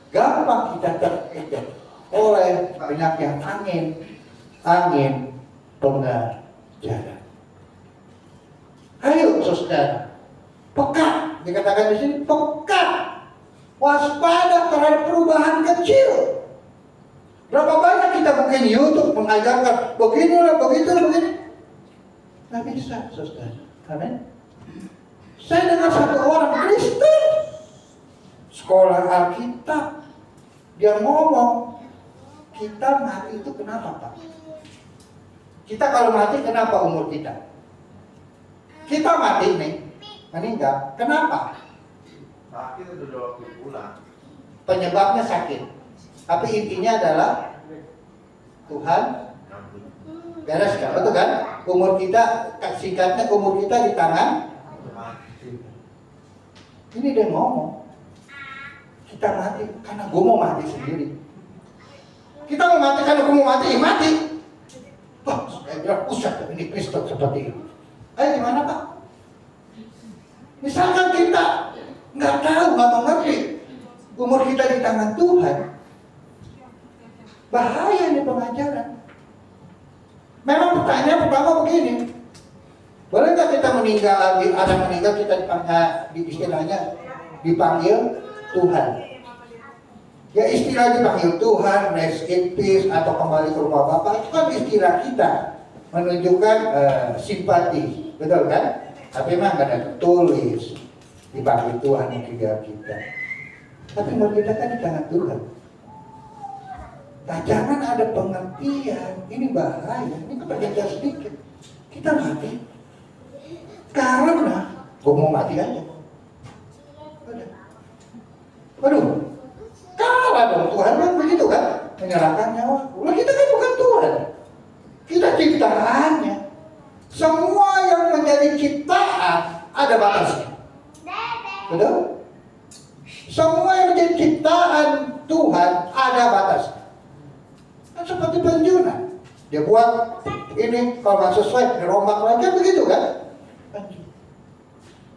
gampang kita terkejar oleh banyak yang angin pengajaran. Ayo saudara, peka, dikatakan di sini peka, waspada terhadap perubahan kecil. Berapa banyak kita mungkin YouTube mengajarkan beginilah, begitulah, begini. Nggak bisa, saudara. Amin. Saya dengar satu orang Kristen, sekolah Alkitab, dia ngomong, kita mati itu kenapa, Pak? Kita kalau mati kenapa umur kita? Kita mati nih, meninggal, kenapa? Sakit udah 20 bulan. Penyebabnya sakit. Tapi intinya adalah Tuhan beres kan, betul kan? Umur kita, singkatnya umur kita di tangan. Ini dia ngomong, kita mati karena gue mau mati sendiri. Kita mau mati karena gue mau mati, mati. Wah, saya bilang, usah ini Kristen seperti ini. Ayo gimana Pak? Misalkan kita nggak tahu, nggak mengerti, umur kita di tangan Tuhan, bahaya nih pengajaran. Memang pertanyaan pertama begini, boleh nggak kita meninggal, ada meninggal kita istilahnya dipanggil Tuhan? Ya istilah dipanggil Tuhan, rest in peace atau kembali ke rumah Bapak, itu kan istilah kita menunjukkan simpati, betul kan? Tapi memang nggak ada tertulis dipanggil Tuhan yang tinggal kita. Tapi menurut kita kan di tangan Tuhan. Nah, jangan ada pengertian, ini bahaya, ini kepercayaan sedikit. Kita mati karena gue mau mati aja. Waduh, kalah dong, Tuhan kan begitu kan, menyerahkan nyawa. Lah kita kan bukan Tuhan, kita ciptaannya. Semua yang menjadi ciptaan ada batasnya. Betul? Semua yang menjadi ciptaan Tuhan ada batas. Kan seperti penjunan. Dia buat ini kalau nggak sesuai dirombak lagi, kan begitu kan? Penjun.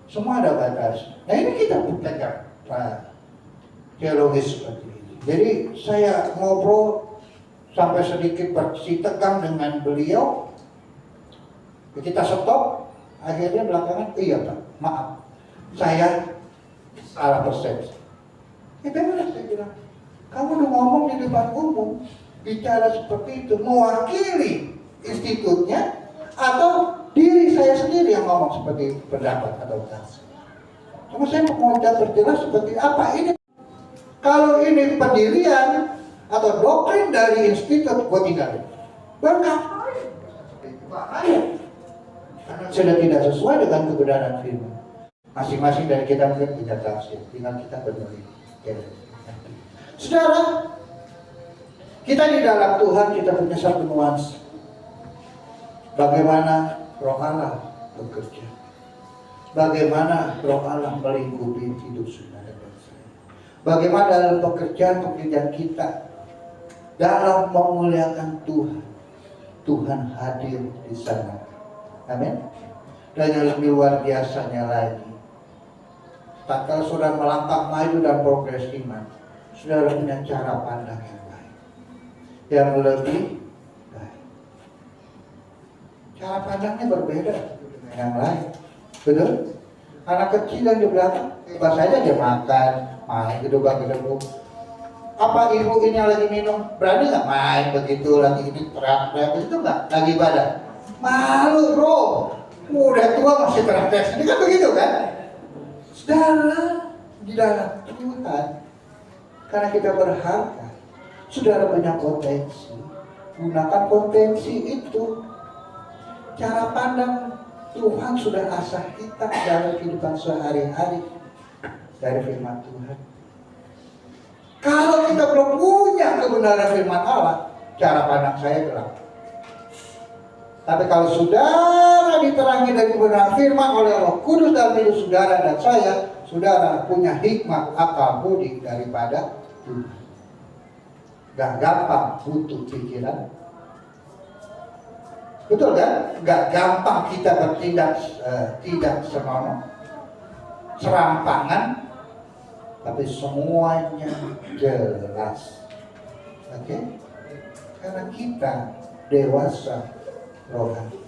Semua ada batas. Nah ini kita pegang teologis seperti ini. Jadi saya ngobrol sampai sedikit tegang dengan beliau. Kita stop. Akhirnya belakangan, iya Pak, maaf, saya salah persepsi. Bagaimana saya bilang, kamu udah ngomong di depan umum, bicara seperti itu, mewakili institutnya, atau diri saya sendiri yang ngomong seperti pendapat atau tafsir. Cuma saya mau perjelas seperti apa ini. Kalau ini pendirian atau doktrin dari institut, gue tinggalin. Berkapain? Bahaya. Karena sudah tidak sesuai dengan kebenaran firman. Masing-masing dari kita mungkin punya tafsir, tinggal kita bernilai. Saudara, kita di dalam Tuhan kita punya satu nuansa. Bagaimana Roh Allah bekerja, bagaimana Roh Allah melingkupi hidup saudara dan saya, bagaimana dalam pekerjaan kita dalam memuliakan Tuhan, Tuhan hadir di sana. Amin. Dan yang lebih luar biasanya lagi, tak kalau sudah melangkah maju dan progres iman, sudah punya cara pandang yang baik, yang lebih baik. Cara pandangnya berbeda dengan yang lain, betul? Anak kecil yang di belakang, bebas saja dia makan, main gedebak-gedebuk. Apa ibu ini yang lagi minum, berani nggak main begitu, lagi ini teriak-teriak begitu nggak? Lagi ibadah. Malu bro, udah tua masih teriak-teriak, ini kan begitu kan? Saudara, di dalam Tuhan, karena kita berharga, saudara punya potensi, gunakan potensi itu. Cara pandang Tuhan sudah asah kita dalam kehidupan sehari-hari dari firman Tuhan. Kalau kita belum punya kebenaran firman Allah, cara pandang saya gelap. Tapi kalau saudara diterangi dari kebenaran firman oleh Roh Kudus dalam hidup saudara dan saya, saudara punya hikmat akal budi daripada Tuhan. Gak gampang butuh pikiran. Betul kan? Gak gampang kita bertindak tidak senonoh, serampangan, tapi semuanya jelas. Oke? Karena kita dewasa rohani.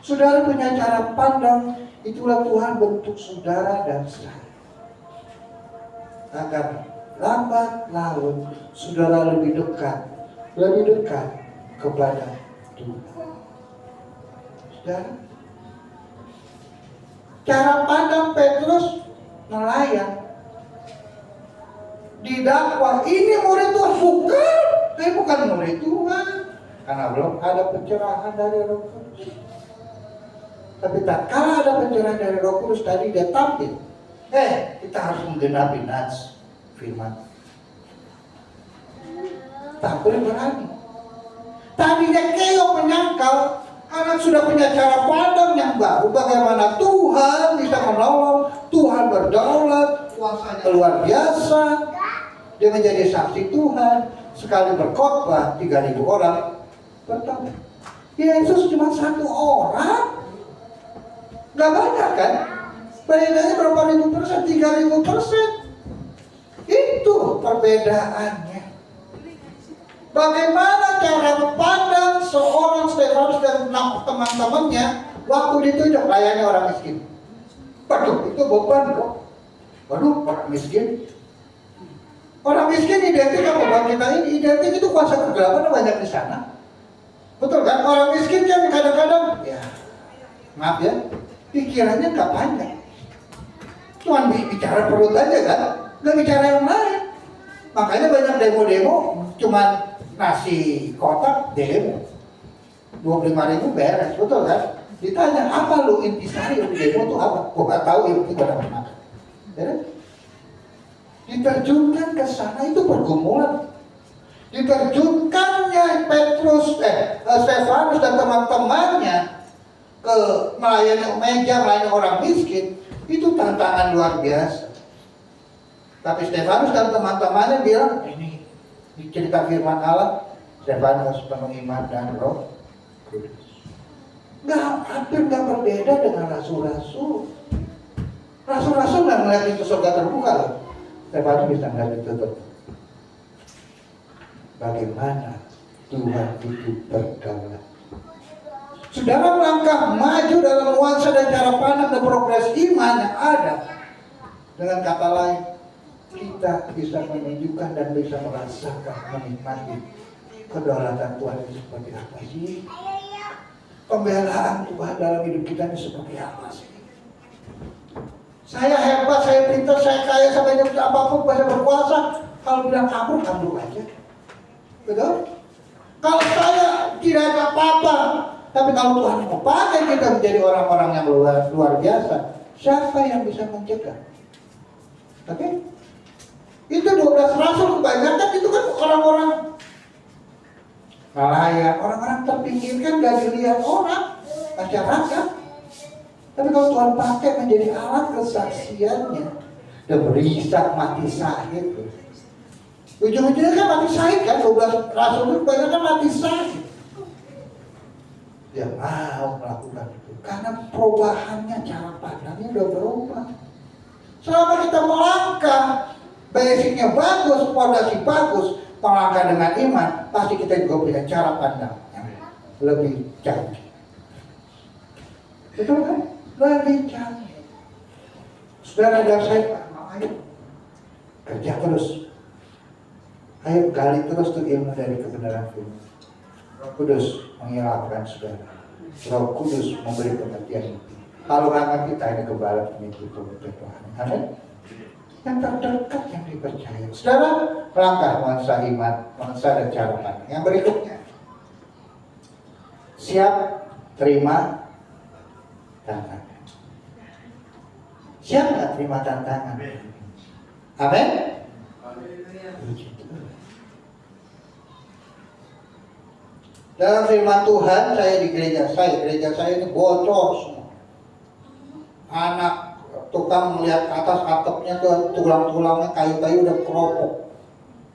Saudara punya cara pandang, itulah Tuhan bentuk saudara dan saya. Agar lambat laun saudara lebih dekat kepada Tuhan. Saudara, cara pandang Petrus nelayan didakwa ini murid Tuhan, bukan murid Tuhan, karena belum ada pencerahan dari Roh Kudus. Tapi tak kala ada pencerahan dari Roh Kudus, tadi dia tampil, kita harus menggenapi nas firman. Tampil berani. Tadinya keok menyangkal, karena sudah punya cara pandang yang baru, bagaimana Tuhan bisa menolong, Tuhan berdaulat, kuasanya luar biasa. Dia menjadi saksi Tuhan, sekali berkhotbah 3.000 orang bertobat. Yesus cuma 1 orang, nggak banyak kan? Bedanya berapa ribu persen? 3.000%. Itu perbedaannya. Bagaimana cara pandang seorang Stefanus dan teman-temannya waktu ditunjuk layani orang miskin? Waduh, itu beban bro. Waduh, orang miskin. Orang miskin identik apa buat kita ini? Identik itu kuasa kegelapan banyak di sana. Betul kan? Orang miskin kan kadang-kadang, ya maaf ya, pikirannya nggak panjang. Cuman bicara perut aja kan, nggak bicara yang lain. Makanya banyak demo-demo, cuman nasi kotak demo 25.000 beres, betul kan? Ditanya apa lu intisari demo itu apa? Gua nggak tahu itu pada mana. Ya? Diterjunkan ke sana itu pergumulan. Diterjunkannya Stefanus dan teman-temannya ke melayani meja, melayani orang miskin, Itu tantangan luar biasa. Tapi Stefanus dan teman-temannya bilang, ini di cerita firman Allah, Stefanus penuh iman dan Roh Kudus. Hampir nggak berbeda dengan rasul-rasul. Rasul-rasul nggak melihat itu surga terbuka loh. Stefanus bisa melihat itu terbuka. Bagaimana Tuhan itu berdaulat. Saudara melangkah maju dalam nuansa dan cara pandang dan progres iman yang ada. Dengan kata lain, kita bisa menunjukkan dan bisa merasakan, menikmati kedaulatan Tuhan itu seperti apa sih? Pembelaan Tuhan dalam hidup kita ini seperti apa sih? Saya hebat, saya pintar, saya kaya, saya banyak apapun, saya berkuasa. Kalau bilang ambruk aja. Betul? Kalau saya tidak ada apa-apa, tapi kalau Tuhan mau pakai kita menjadi orang-orang yang luar biasa, siapa yang bisa mencegah? Oke? Itu 12 rasul kebanyakan itu kan orang-orang nelayan, orang-orang terpinggirkan, gak dilihat orang, masyarakat. Tapi kalau Tuhan pakai menjadi alat kesaksiannya, dan berisak mati syahid. Ujung-ujungnya kan mati syahid kan, 12 rasul itu kebanyakan mati syahid. Dia mau melakukan itu karena perubahannya, cara pandangnya udah berubah. Selama kita melangkah, basicnya bagus, fondasi bagus, melangkah dengan iman, pasti kita juga punya cara pandang yang lebih canggih. Betul kan? Lebih canggih. Saudara dan saya, ayo kerja terus. Ayo gali terus tuh ilmu dari kebenaran firman. Roh Kudus menghilangkan saudara. Roh Kudus memberi pengertian. Kalau anak kita ini kebalik mengikuti Tuhan. Amin. Yang terdekat yang dipercaya. Saudara, melangkah nuansa iman, nuansa dan cara pandang. Yang berikutnya, siap terima tantangan. Siap nggak terima tantangan? Amin. Dalam firman Tuhan, saya di gereja saya ini bocor semua. Anak tukang melihat atas atapnya tuh tulang-tulangnya kayu-kayu udah keropok.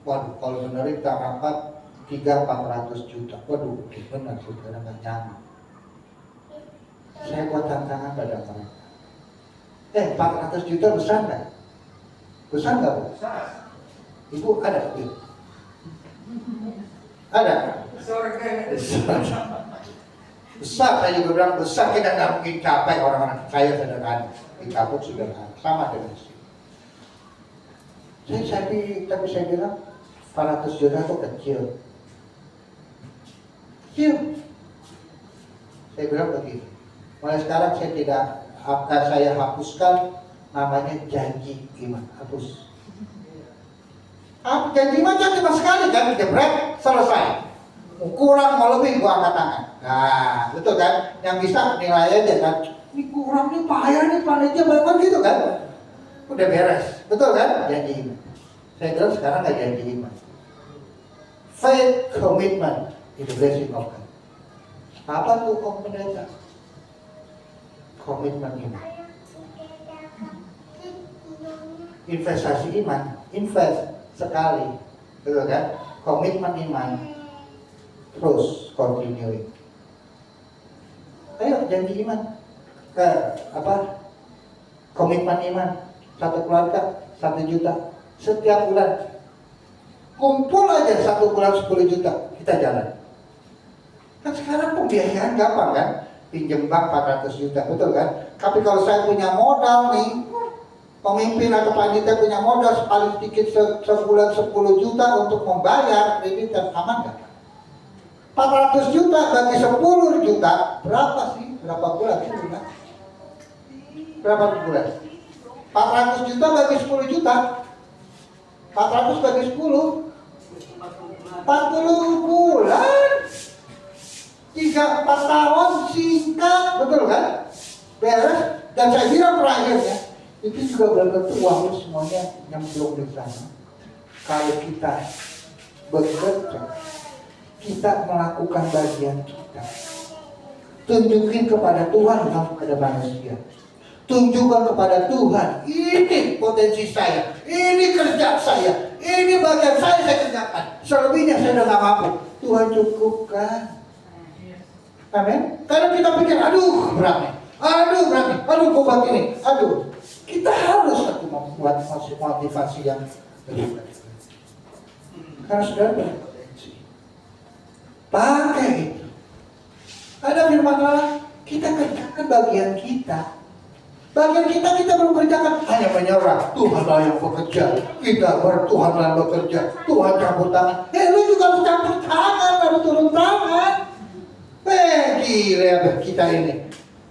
Waduh, kalau benar kita rapat 300-400 juta. Waduh, benar saudara nggak nyaman. Saya buat tantangan pada mereka. 400 juta besar nggak? Besar nggak Bu? Ibu ada? Ada? Besar, saya juga bilang besar, kita nggak mungkin capai orang-orang kaya sederhana. Kita pun sederhana, sama dengan istri. Tapi saya bilang 400 juta itu kecil. Saya bilang begini, mulai sekarang saya hapuskan namanya janji iman, hapus. Janji iman cuma sekali kan, jebret, selesai. Kurang mau lebih gua angkat tangan. Nah, betul kan? Yang bisa nilai aja kan. Ini kurang nih, payah nih, panitia banyak gitu kan. Udah beres, betul kan? Janji iman. Saya bilang sekarang nggak janji iman. Faith commitment is the blessing of God. Apa tuh komitmen? Komitmen iman. Investasi iman, invest sekali, betul kan? Komitmen iman. Terus continuing. Ayo janji iman. Komitmen iman. Satu keluarga 1 juta setiap bulan. Kumpul aja 1 bulan 10 juta, kita jalan. Kan sekarang pembiayaan gampang kan? Pinjem bank 400 juta, betul kan? Tapi kalau saya punya modal nih, pemimpin atau panitia punya modal paling sedikit sebulan 10 juta untuk membayar kredit, dan aman nggak? 400 juta bagi 10 juta berapa sih? Berapa bulan sih? Berapa bulan? 400 juta bagi 10 juta. 400 bagi 10 40 bulan. 3-4 tahun singkat, betul kan? Beres. Dan saya bilang terakhirnya, itu juga belum tentu uang lu semuanya nyemplung di sana. Kalau kita bekerja, kita melakukan bagian kita, tunjukin kepada Tuhan, bukan kepada manusia. Tunjukkan kepada Tuhan, ini potensi saya, ini kerja saya, ini bagian saya kerjakan. Selebihnya saya udah gak mampu. Tuhan cukupkan. Amin. Karena kita pikir, aduh berat nih, aduh kuat ini, aduh. Kita harus membuat motivasi yang lebih baik. Karena sudah berpotensi. Pakai itu. Ada firman Allah, kita kerjakan bagian kita. Bagian kita belum kerjakan, hanya menyerah. Tuhanlah yang bekerja. Kita Tuhanlah yang bekerja. Tuhan campur tangan. Lu juga harus campur tangan, harus turun tangan. Gila kita ini.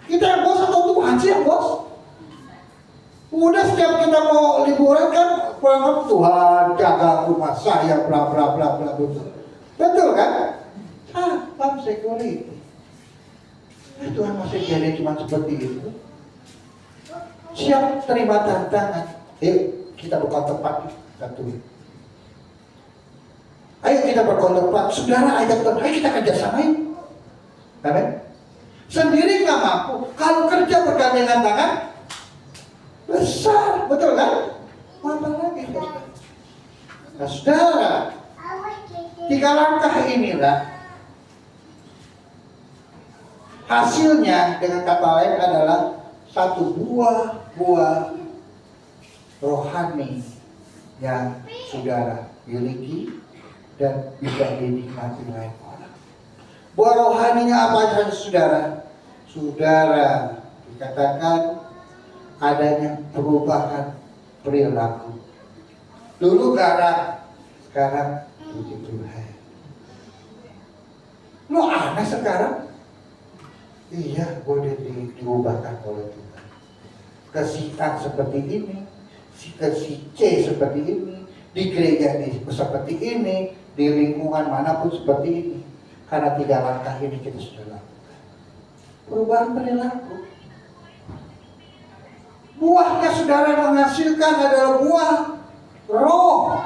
Kita yang bos atau Tuhan sih yang bos? Udah setiap kita mau liburan kan, pulang Tuhan jaga rumah saya, bla bla bla bla betul. Betul kan? Pam security. Tuhan masih jadi cuma seperti itu. Siap terima tantangan. Yuk kita berkontemplasi satu. Ayo kita berkontemplasi. Saudara ajak Tuhan, ayo kita kerjasamain. Amin. Sendiri nggak mampu. Kalau kerja bergandengan tangan besar, betul kan? Apa lagi? Nah, saudara, 3 langkah inilah hasilnya, dengan kata lain adalah satu buah rohani yang saudara miliki dan bisa dinikmati oleh orang. Buah rohaninya apa saja saudara? Saudara dikatakan adanya perubahan perilaku. Dulu garam, sekarang puji Tuhan. Lo aneh sekarang? Iya, boleh diubahkan oleh Tuhan. Ke si A seperti ini, ke si C seperti ini, di gereja seperti ini, di lingkungan manapun seperti ini. Karena 3 langkah ini kita sudah lakukan. Perubahan perilaku. Buahnya saudara menghasilkan adalah buah roh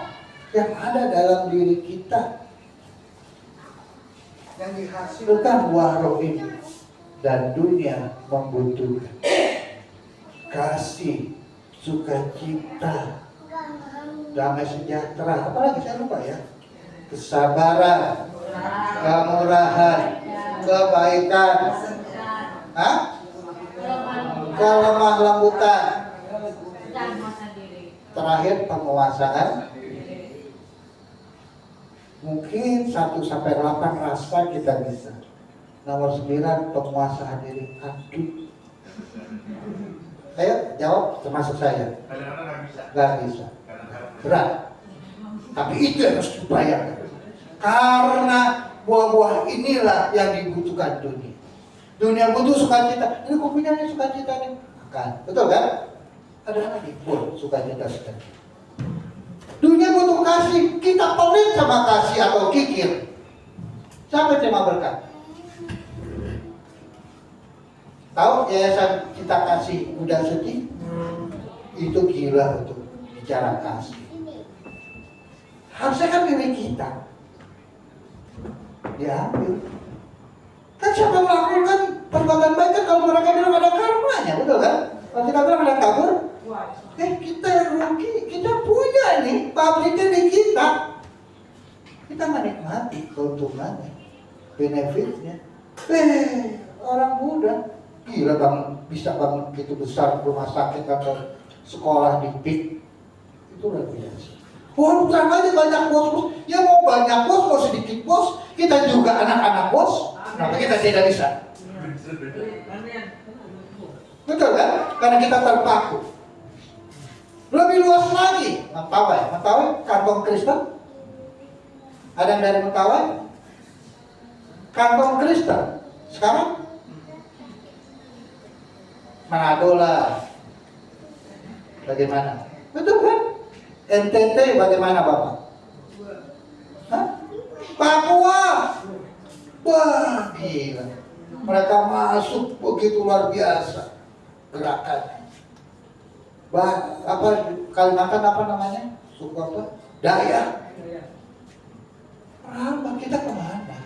yang ada dalam diri kita. Yang dihasilkan buah roh ini. Dan dunia membutuhkan kasih, sukacita, damai sejahtera, apalagi saya lupa ya, kesabaran, kemurahan, kebaikan, kelemah lembutan, terakhir penguasaan. Mungkin 1-8 rasa kita bisa. Nomor 9 penguasaan diri. Aduh. Ayo jawab termasuk saya. Gak bisa. Berat. Tapi itu yang harus dibayar. Karena buah-buah inilah yang dibutuhkan dunia. Dunia butuh sukacita. Ini kok punya sukacita nih? Kan. Betul kan? Ada lagi pun sukacita sekali. Dunia butuh kasih. Kita pelit sama kasih atau kikir. Siapa terima berkat? Tahu yayasan Kita Kasih Muda Suci? Itu gila untuk bicara kasih. Harusnya kan milik kita. Diambil. Kan siapa melakukan perbuatan baik kan kalau mereka bilang ada karmanya, betul kan? Kalau kita bilang ada kabur, kita yang rugi, kita punya nih, pabriknya di kita. Kita menikmati keuntungannya, benefitnya. Orang muda gila bisa bangun begitu besar rumah sakit atau sekolah di PIK, itu luar biasa. Bukan aja banyak bos, ya mau banyak bos, mau sedikit bos, kita juga anak-anak bos, kenapa kita tidak bisa? Betul kan? Karena kita terpaku. Lebih luas lagi, Mentawai kantong Kristen. Ada yang dari Mentawai? Kantong Kristen. Sekarang Manado lah. Bagaimana? Betul kan? NTT bagaimana Bapak? Hah? Papua. Wah gila. Mereka masuk begitu luar biasa gerakan. Kalimantan apa namanya? Suku apa? Dayak. Kita kemana?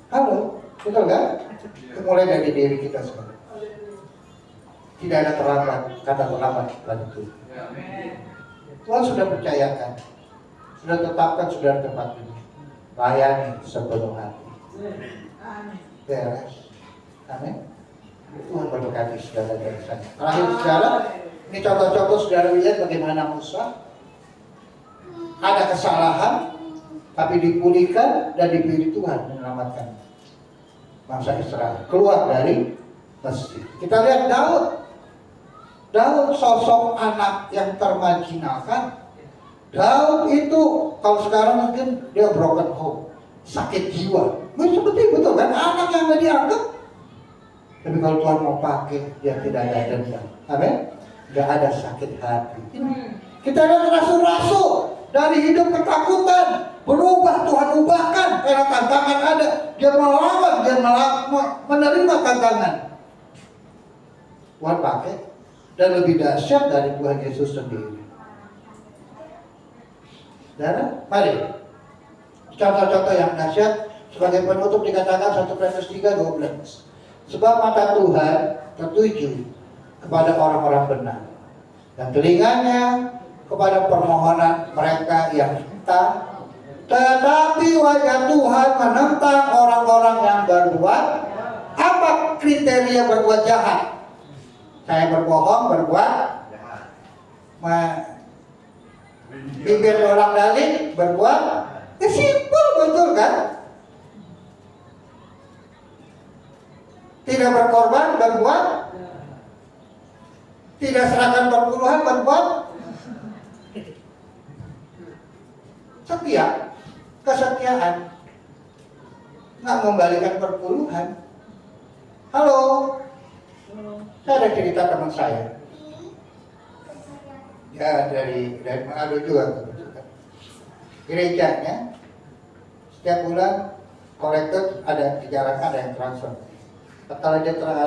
Halo, betul kan? Mulai dari diri kita sekarang. Tidak ada terlambat, kata terlambat pada Tuhan. Tuhan sudah percayakan, sudah tetapkan saudara tempat ini. Layani sepenuh hati. Beres. Amin. Tuhan berkati saudara dari sana. Terakhir saudara, ini contoh-contoh saudara lihat bagaimana Musa ada kesalahan, tapi dipulihkan dan dipilih Tuhan menyelamatkan bangsa Israel keluar dari Mesir. Kita lihat Daud. Daud sosok anak yang termarginalkan. Daud itu kalau sekarang mungkin dia broken home, sakit jiwa. Seperti betul kan, anak yang nggak dianggap. Tapi kalau Tuhan mau pakai, dia tidak ada dendam. Amin. Nggak ada sakit hati. Kita lihat rasul-rasul dari hidup ketakutan berubah, Tuhan ubahkan karena tantangan ada. Dia melawan, dia menerima tantangan. Tuhan pakai, dan lebih dahsyat dari Tuhan Yesus sendiri. Dan mari contoh-contoh yang dahsyat sebagai penutup dikatakan 1 Petrus 3:12. Sebab mata Tuhan tertuju kepada orang-orang benar, dan telinganya kepada permohonan mereka yang minta. Tetapi wajah Tuhan menentang orang-orang yang berbuat apa? Kriteria berbuat jahat. Saya berbohong, berbuat bibir orang dalih, berbuat simpel, betul kan? Tidak berkorban, berbuat tidak serahkan perpuluhan, berbuat setia, kesetiaan, nggak membalikan perpuluhan. Halo, saya ada cerita teman saya, ya dari Manado juga, gerejanya setiap bulan kolektor ada dijalankan, ada yang transfer. Kalau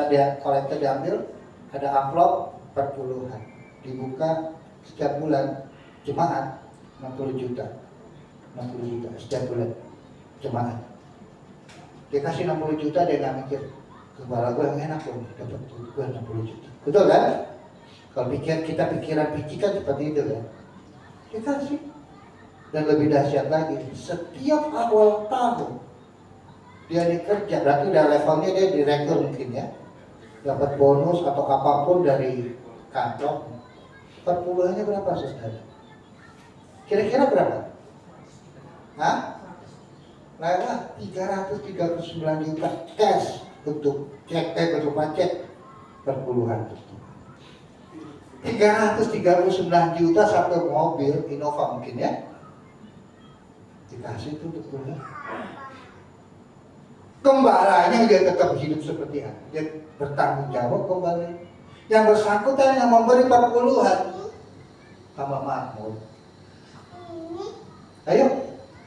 dia kolektor diambil, ada amplop perpuluhan, dibuka setiap bulan jemaat 60 juta setiap bulan jemaat. Dia kasih 60 juta, dia nggak mikir kepala gue yang enak loh, dapat gue 60 juta. Betul kan? Kalau kita pikiran picikan seperti itu kan, dikasih. Dan lebih dahsyat lagi, setiap awal tahun dia dikerja, berarti udah levelnya dia direktur mungkin ya, dapat bonus atau apapun dari kantor. Perpuluhannya berapa saudara? Kira-kira berapa? Hah? Lewat 339 juta cash untuk cek, untuk pajak perpuluhan. 339 juta satu mobil Innova mungkin ya, dikasih itu untuk pulang. Gembalanya dia tetap hidup seperti apa? Dia bertanggung jawab kembali. Yang bersangkutan yang memberi perpuluhan tambah makmur. Ayo,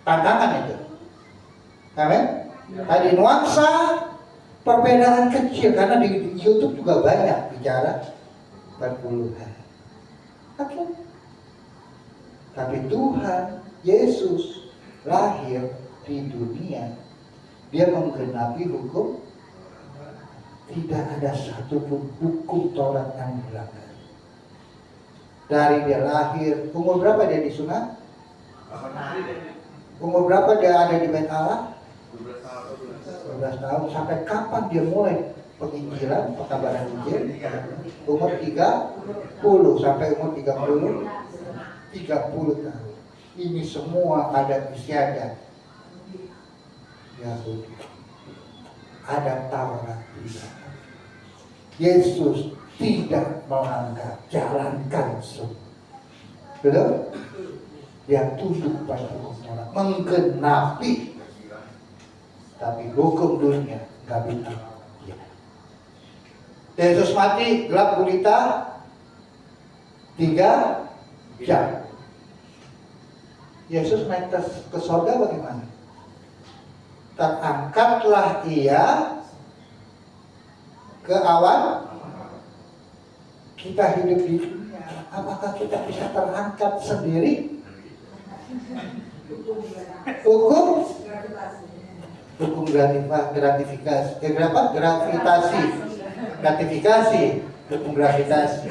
tantangan itu. Amin. Tadi nuansa perbedaan kecil, karena di YouTube juga banyak bicara perpuluhan. Oke. Tapi Tuhan Yesus lahir di dunia, dia menggenapi hukum. Tidak ada satupun hukum Taurat yang dilanggar. Dari dia lahir, umur berapa dia disunat? Umur berapa dia ada di Bait Allah? 12 tahun. Sampai kapan dia mulai penginjilan, pekabaran Injil? Umur 30 sampai umur 30 tahun. Ini semua adat istiadat Yahudi. Ada Taurat. Yesus tidak melanggar, jalankan semua. Betul? Dia tunduk pada hukum Taurat, menggenapi. Tapi hukum dunia nggak bisa. Yesus mati gelap gulita 3 jam. Yesus naik ke surga bagaimana? Terangkatlah ia ke awan. Kita hidup di dunia, apakah kita bisa terangkat sendiri? Hukum gratifikasi, gratifikasi. dukung gravitasi,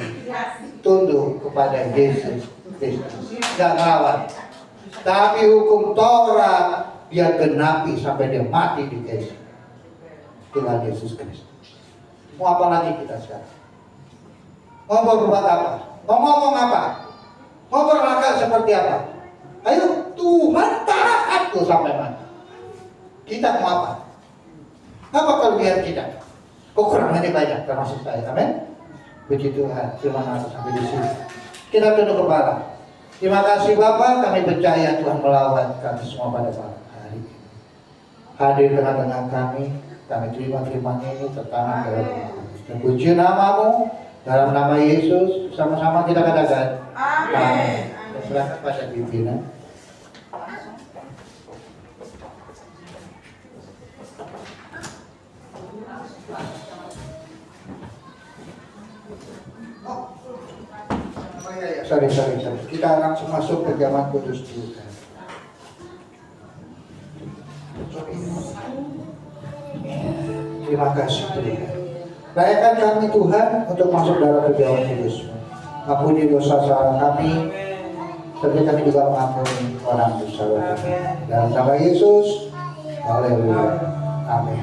tunduk kepada Yesus Kristus, nggak ngelawan. Tapi hukum Taurat dia genapi sampai dia mati di kayu. Tuhan Yesus Kristus. Mau apa lagi kita sekarang? Mau berbuat apa? Mau ngomong apa? Mau berlakar seperti apa? Ayo, Tuhan taat tuh sampai mana? Kita mau apa? Apa kelebihan kita? Kekurangannya banyak, termasuk saya. Amin. Puji Tuhan. Terima kasih sampai di sini. Kita tunduk kepala. Terima kasih Bapak, kami percaya Tuhan melawat kami semua pada hari ini. Hadir tengah-tengah kami terima firman ini tertanam dalam kami. Dan puji namamu, dalam nama Yesus, sama-sama kita katakan amin. Dan serahkan pada pimpinan. Sorry. Kita langsung masuk ke zaman kudus Tuhan. Terima kasih Tuhan. Rayakan kami Tuhan untuk masuk dalam kejauhan kudus-Mu. Ampuni dosa salah kami, seperti kami juga mengampuni orang dosa kami. Dalam nama Yesus, haleluya. Amin.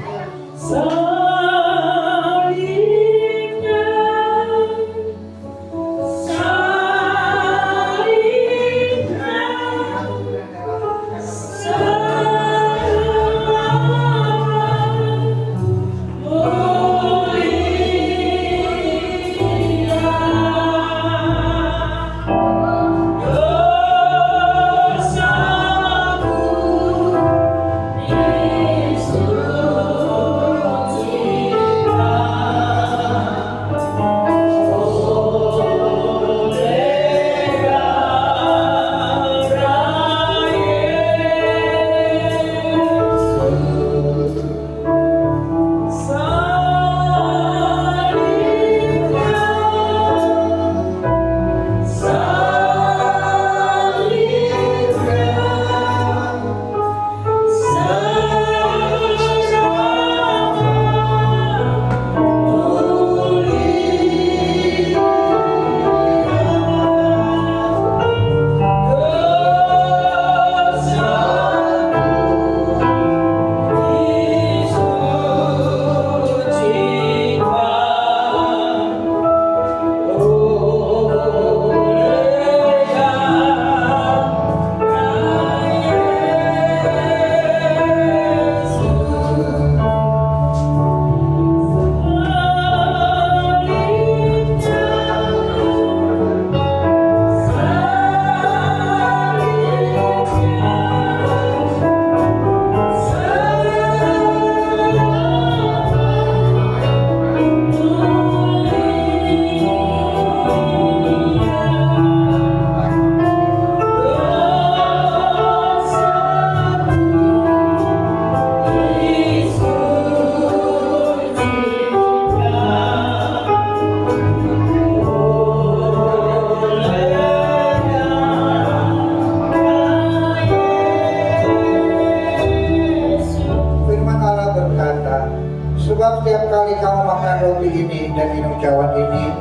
Sebab setiap kali kamu makan roti ini dan minum cawan ini,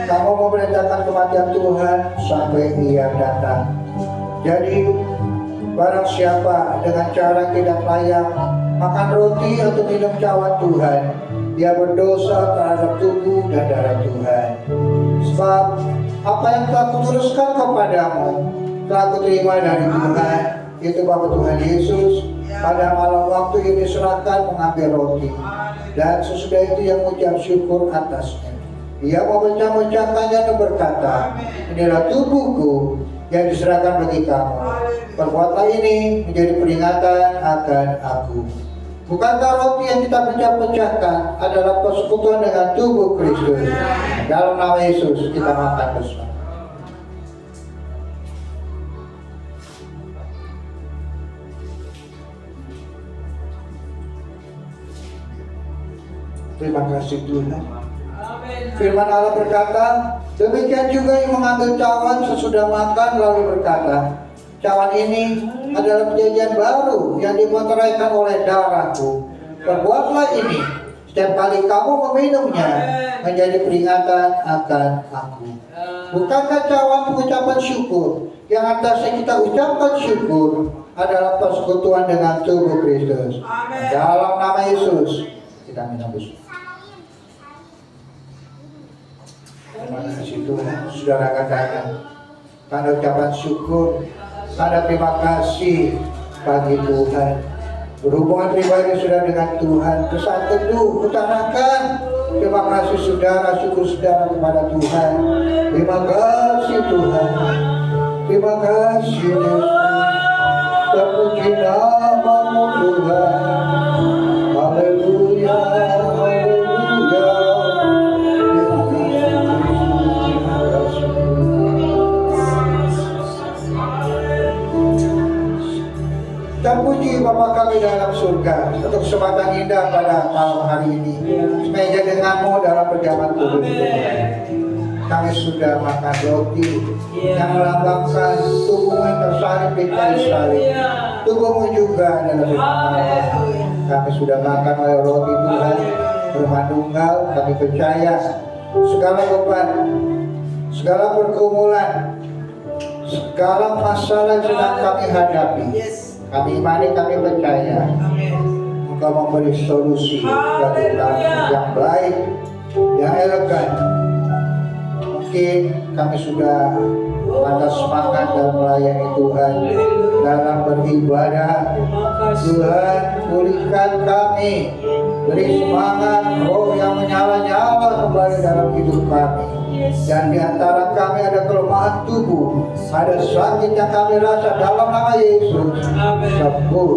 kamu memberitakan kematian Tuhan sampai Ia datang. Jadi, barang siapa dengan cara tidak layak makan roti atau minum cawan Tuhan, dia berdosa terhadap tubuh dan darah Tuhan. Sebab apa yang telah kuteruskan kepadamu telah kuterima dari Tuhan, yaitu bahwa Tuhan Yesus pada malam waktu yang diserahkan mengambil roti, dan sesudah itu yang mengucap syukur atasnya. Ia memecah-mecahkannya dan berkata, inilah tubuhku yang diserahkan bagi kamu. Perbuatlah ini menjadi peringatan akan aku. Bukankah roti yang kita pecah-pecahkan adalah persekutuan dengan tubuh Kristus? Dalam nama Yesus kita makan bersama. Terima kasih Tuhan. Firman Allah berkata, demikian juga yang mengambil cawan sesudah makan lalu berkata, cawan ini adalah perjanjian baru yang dimeteraikan oleh darahku. Perbuatlah ini Setiap kali kamu meminumnya, menjadi peringatan akan aku. Bukankah cawan pengucapan syukur yang atasnya kita ucapkan syukur adalah persekutuan dengan tubuh Kristus? Dalam nama Yesus kita minum bersama. Terima kasih Tuhan, saudara katakan tanda ucapan syukur, tanda terima kasih bagi Tuhan. Berhubungan pribadi sudah dengan Tuhan, saat teduh utarakan terima kasih saudara, syukur saudara kepada Tuhan. Terima kasih Tuhan, terima kasih Yesus, terpuji namamu Tuhan. Haleluya, haleluya. Terima kasih, terpuji Bapa kami dalam surga untuk kesempatan indah pada malam hari ini. Semeja denganmu dalam perjamuan tubuh kami sudah makan roti yang melambangkan tubuhmu yang tersalib di kayu salib. Tubuhmu juga adalah firman. Kami sudah makan oleh roti Tuhan bermanunggal. Kami percaya segala beban, segala pergumulan, segala masalah yang sedang kami hadapi, kami imani, kami percaya Engkau memberi solusi bagi kami yang baik, yang elegan. Mungkin kami sudah ada semangat dalam melayani Tuhan, dalam beribadah. Tuhan, pulihkan kami, beri semangat roh yang menyala-nyala kembali dalam hidup kami. Dan di antara kami ada kelemahan tubuh, ada sakit yang kami rasa, dalam nama Yesus sembuh.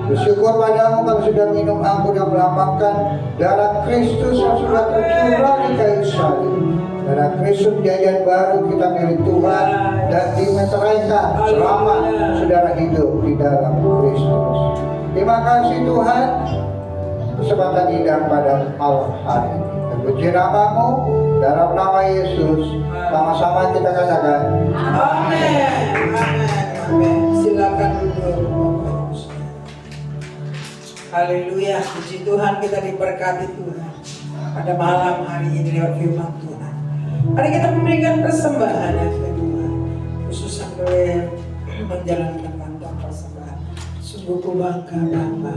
Bersyukur padamu kami sudah minum anggur yang melambangkan darah Kristus yang sudah tercurah di kayu salib. Darah Kristus jajan baru kita milik Tuhan dan dimeteraikan selama saudara hidup di dalam Kristus. Terima kasih Tuhan, kesempatan indah pada malam hari ini. Terpuji namamu, dalam nama Yesus. Sama-sama kita katakan Amin. Amin. Silakan duduk. Haleluya, puji Tuhan, kita diberkati Tuhan pada malam hari ini lewat firman Tuhan. Mari kita memberikan persembahan yang kedua, khusus oleh menjalankan kantong persembahan. Sungguh ku bangga Bapa.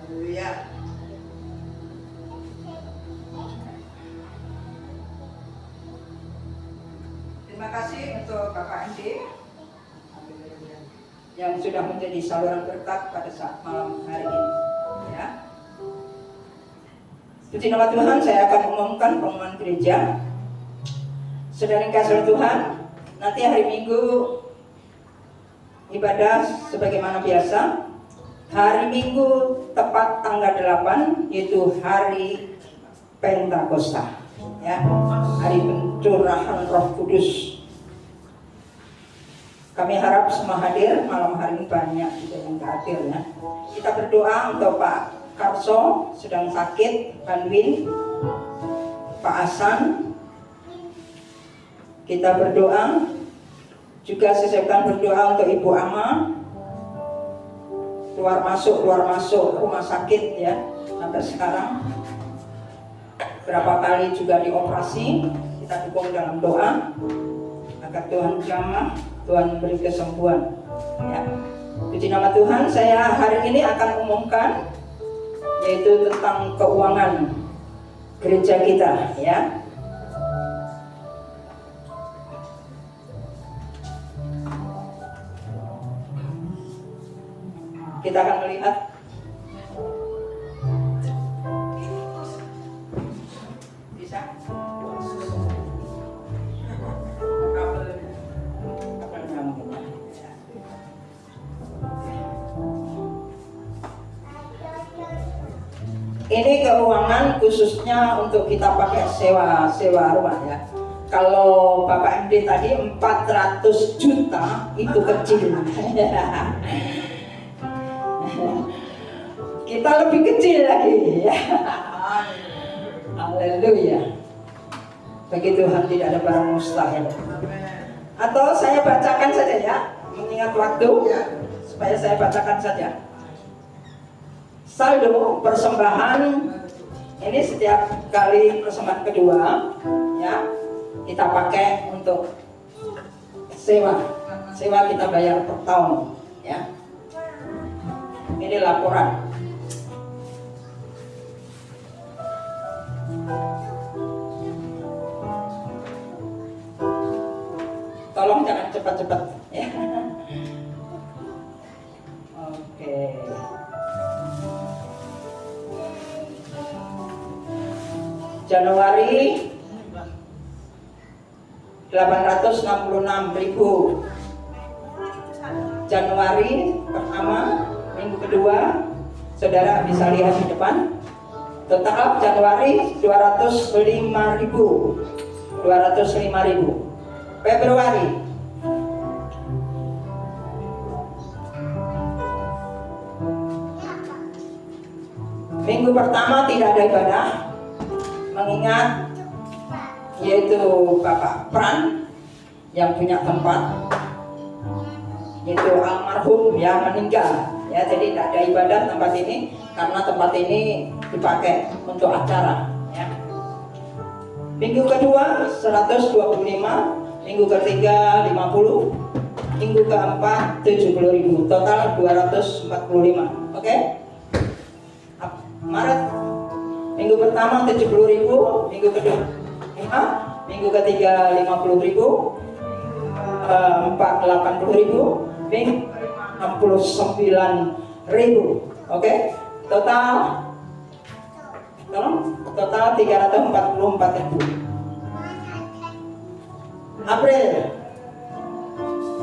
Haleluya. Terima kasih untuk Bapak MD yang sudah menjadi saluran berkat pada saat malam hari ini. Ya. Puji nama Tuhan, saya akan umumkan pengumuman gereja. Saudara yang kasih Tuhan, nanti hari Minggu ibadah sebagaimana biasa. Hari Minggu tepat tanggal 8 yaitu hari Pentakosta, ya, hari pencurahan Roh Kudus. Kami harap semua hadir. Malam hari ini banyak juga yang hadir, ya. Kita berdoa untuk Pak Karso sedang sakit, Banwin, Pak Hasan. Kita berdoa juga, sisipkan berdoa untuk Ibu Ama, keluar masuk rumah sakit, ya, sampai sekarang berapa kali juga dioperasi. Kita dukung dalam doa agar Tuhan jamah, Tuhan beri kesembuhan, ya. Puji nama Tuhan. Saya hari ini akan umumkan yaitu tentang keuangan gereja kita, ya. Kita akan melihat bisa ini keuangan khususnya untuk kita pakai sewa rumah, ya. Kalau Bapak MD tadi 400 juta itu kecil. Kita lebih kecil lagi, ya. Haleluya. Bagi Tuhan tidak ada barang mustahil. Atau saya bacakan saja, ya, mengingat waktu, supaya saya bacakan saja. Saldo persembahan ini setiap kali persembahan kedua, ya, kita pakai untuk sewa kita bayar per tahun, ya. Ini laporan. Tolong jangan cepat-cepat, ya. Oke. Januari 866.000. Januari pertama, minggu kedua, saudara bisa lihat di depan. Total Januari 205.000. Februari minggu pertama tidak ada ibadah, mengingat yaitu Bapak Pran yang punya tempat, yaitu almarhum yang meninggal, ya. Jadi tidak ada ibadah tempat ini karena tempat ini dipakai untuk acara, ya. Minggu kedua 125, minggu ketiga 50, minggu keempat 70.000, total 245. Oke? Maret minggu pertama 70.000, minggu kedua 5, minggu ketiga 50.000, keempat 80.000, minggu 69.000. Oke? Total 344.000. April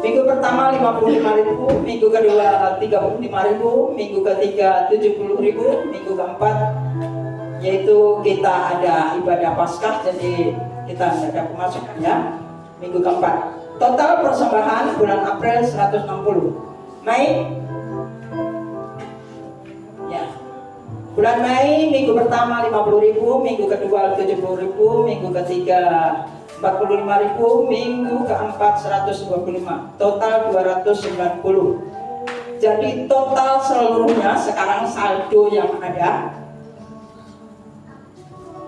minggu pertama 55.000, minggu kedua 35.000, minggu ketiga 70.000, minggu keempat yaitu kita ada ibadah Paskah, jadi kita ada pemasukan, ya. Minggu keempat total persembahan bulan April 160. Mei, ya, bulan Mei minggu pertama 50.000, minggu kedua 70.000, minggu ketiga 45.000, minggu keempat 125, total 290. Jadi total seluruhnya sekarang saldo yang ada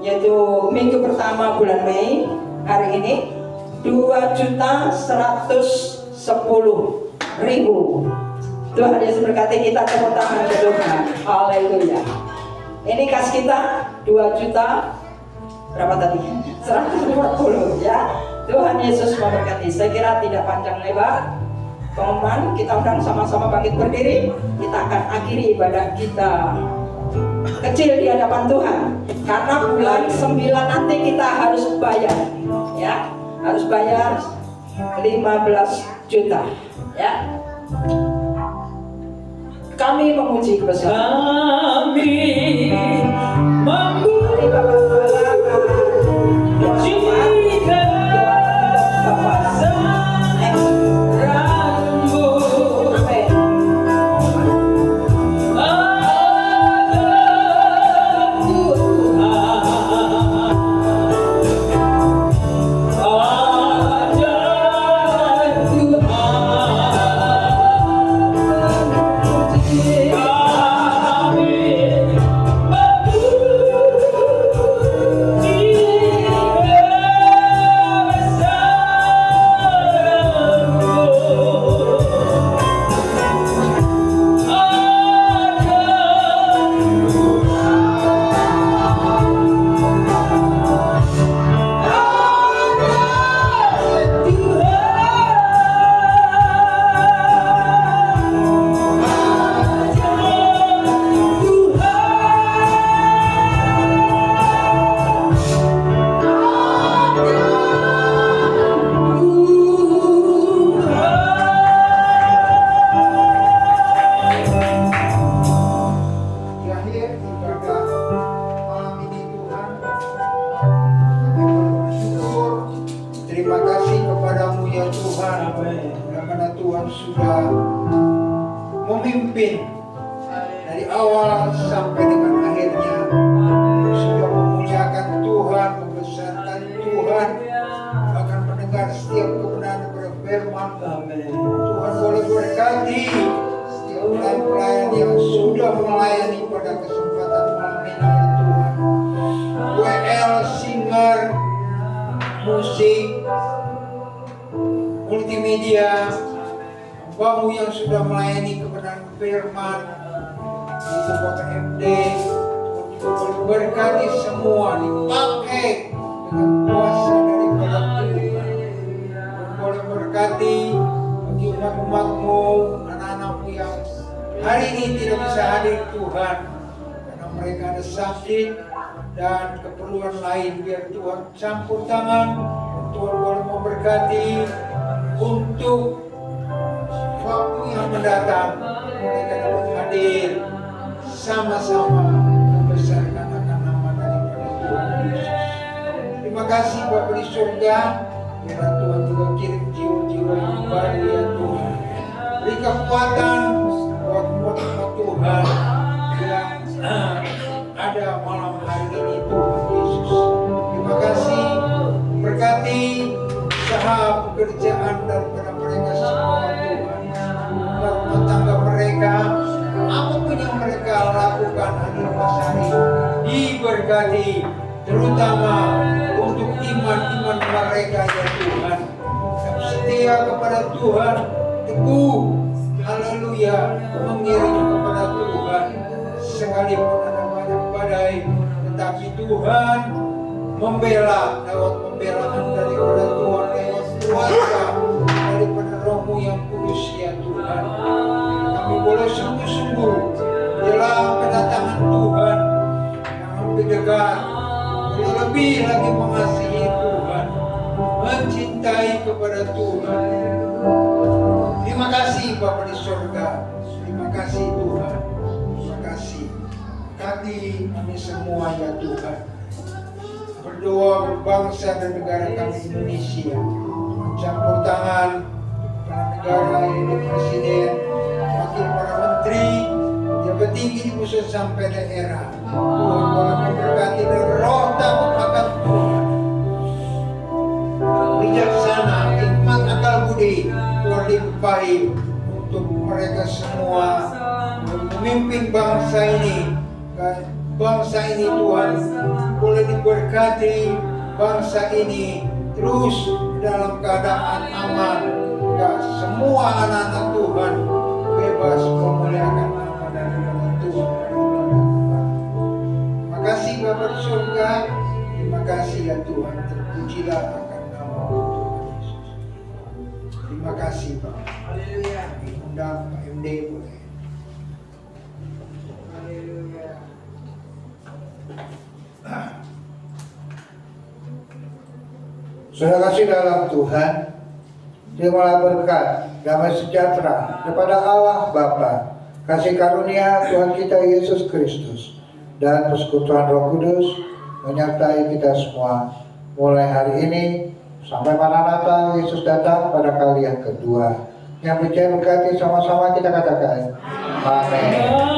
yaitu minggu pertama bulan Mei hari ini 2.110.000. Tuhan Yesus berkati kita, tepuk tangan ke Tuhan. Haleluya. Ini kas kita 2 juta berapa tadi? 150 ya. Tuhan Yesus memberkati. Saya kira tidak panjang lebar. Teman-teman, kita undang sama-sama bangkit berdiri. Kita akan akhiri ibadah kita kecil di hadapan Tuhan. Karena bulan 9 nanti kita harus bayar, ya, harus bayar 15 juta, ya. Kami memuji kebesaran. Kami memuji multimedia, hambamu yang sudah melayani kebenaran firman di Kota MD, berkati semua dipakai dengan kuasa daripada Tuhan. Boleh berkati bagi umat-umatmu, anak-anakmu yang hari ini tidak bisa hadir Tuhan karena mereka ada sakit dan keperluan lain. Biar Tuhan campur tangan, Tuhan boleh memberkati untuk waktu yang mendatang mereka dapat hadir sama-sama membesarkan akan nama daripada Tuhan Yesus. Terima kasih Bapa di surga, biar Tuhan juga kirim jiwa-jiwa yang baru ya Tuhan. Beri kekuatan buat umat Tuhan yang ada malam hari ini Tuhan Yesus. Terima kasih, berkati usaha pekerjaan daripada mereka semua Tuhan. Rumah tangga mereka, apapun yang mereka lakukan hari hari diberkati, terutama untuk iman-iman mereka ya Tuhan. Yang setia kepada Tuhan, teguh, haleluya, mengiring kepada Tuhan. Sekalipun ada banyak badai, tetapi Tuhan membela lewat pembelaan daripada Tuhan, lewat kuasa daripada Roh-Mu yang kudus ya Tuhan. Kami boleh sungguh-sungguh dalam kedatangan Tuhan yang lebih dekat, boleh lebih lagi mengasihi Tuhan, mencintai kepada Tuhan. Terima kasih Bapa di surga, terima kasih Tuhan, terima kasih. Berkati kami semua ya Tuhan. Berdoa bangsa dan negara kami Indonesia, campur tangan para negara ini, presiden, wakil para menteri, pejabat tinggi di pusat sampai daerah. Tuhan boleh memberkati dan roh takut akan Tuhan, bijaksana, hikmat, akal budi, Tuhan limpahi untuk mereka semua memimpin bangsa ini. Bangsa ini Tuhan boleh diberkati, bangsa ini terus dalam keadaan aman. Semua anak-anak Tuhan bebas memuliakan nama dan nama Tuhan. Terima kasih Bapa di surga. Terima kasih ya Tuhan. Terpujilah akan nama Tuhan Yesus. Terima kasih Pak. Haleluya. Undang Pak MD boleh. Haleluya. Saudara kasih dalam Tuhan, terimalah berkat, damai sejahtera daripada Allah Bapa, kasih karunia Tuhan kita Yesus Kristus, dan persekutuan Roh Kudus menyertai kita semua mulai hari ini sampai Maranatha Yesus datang pada kali yang kedua. Yang percaya berkati sama-sama kita katakan amin.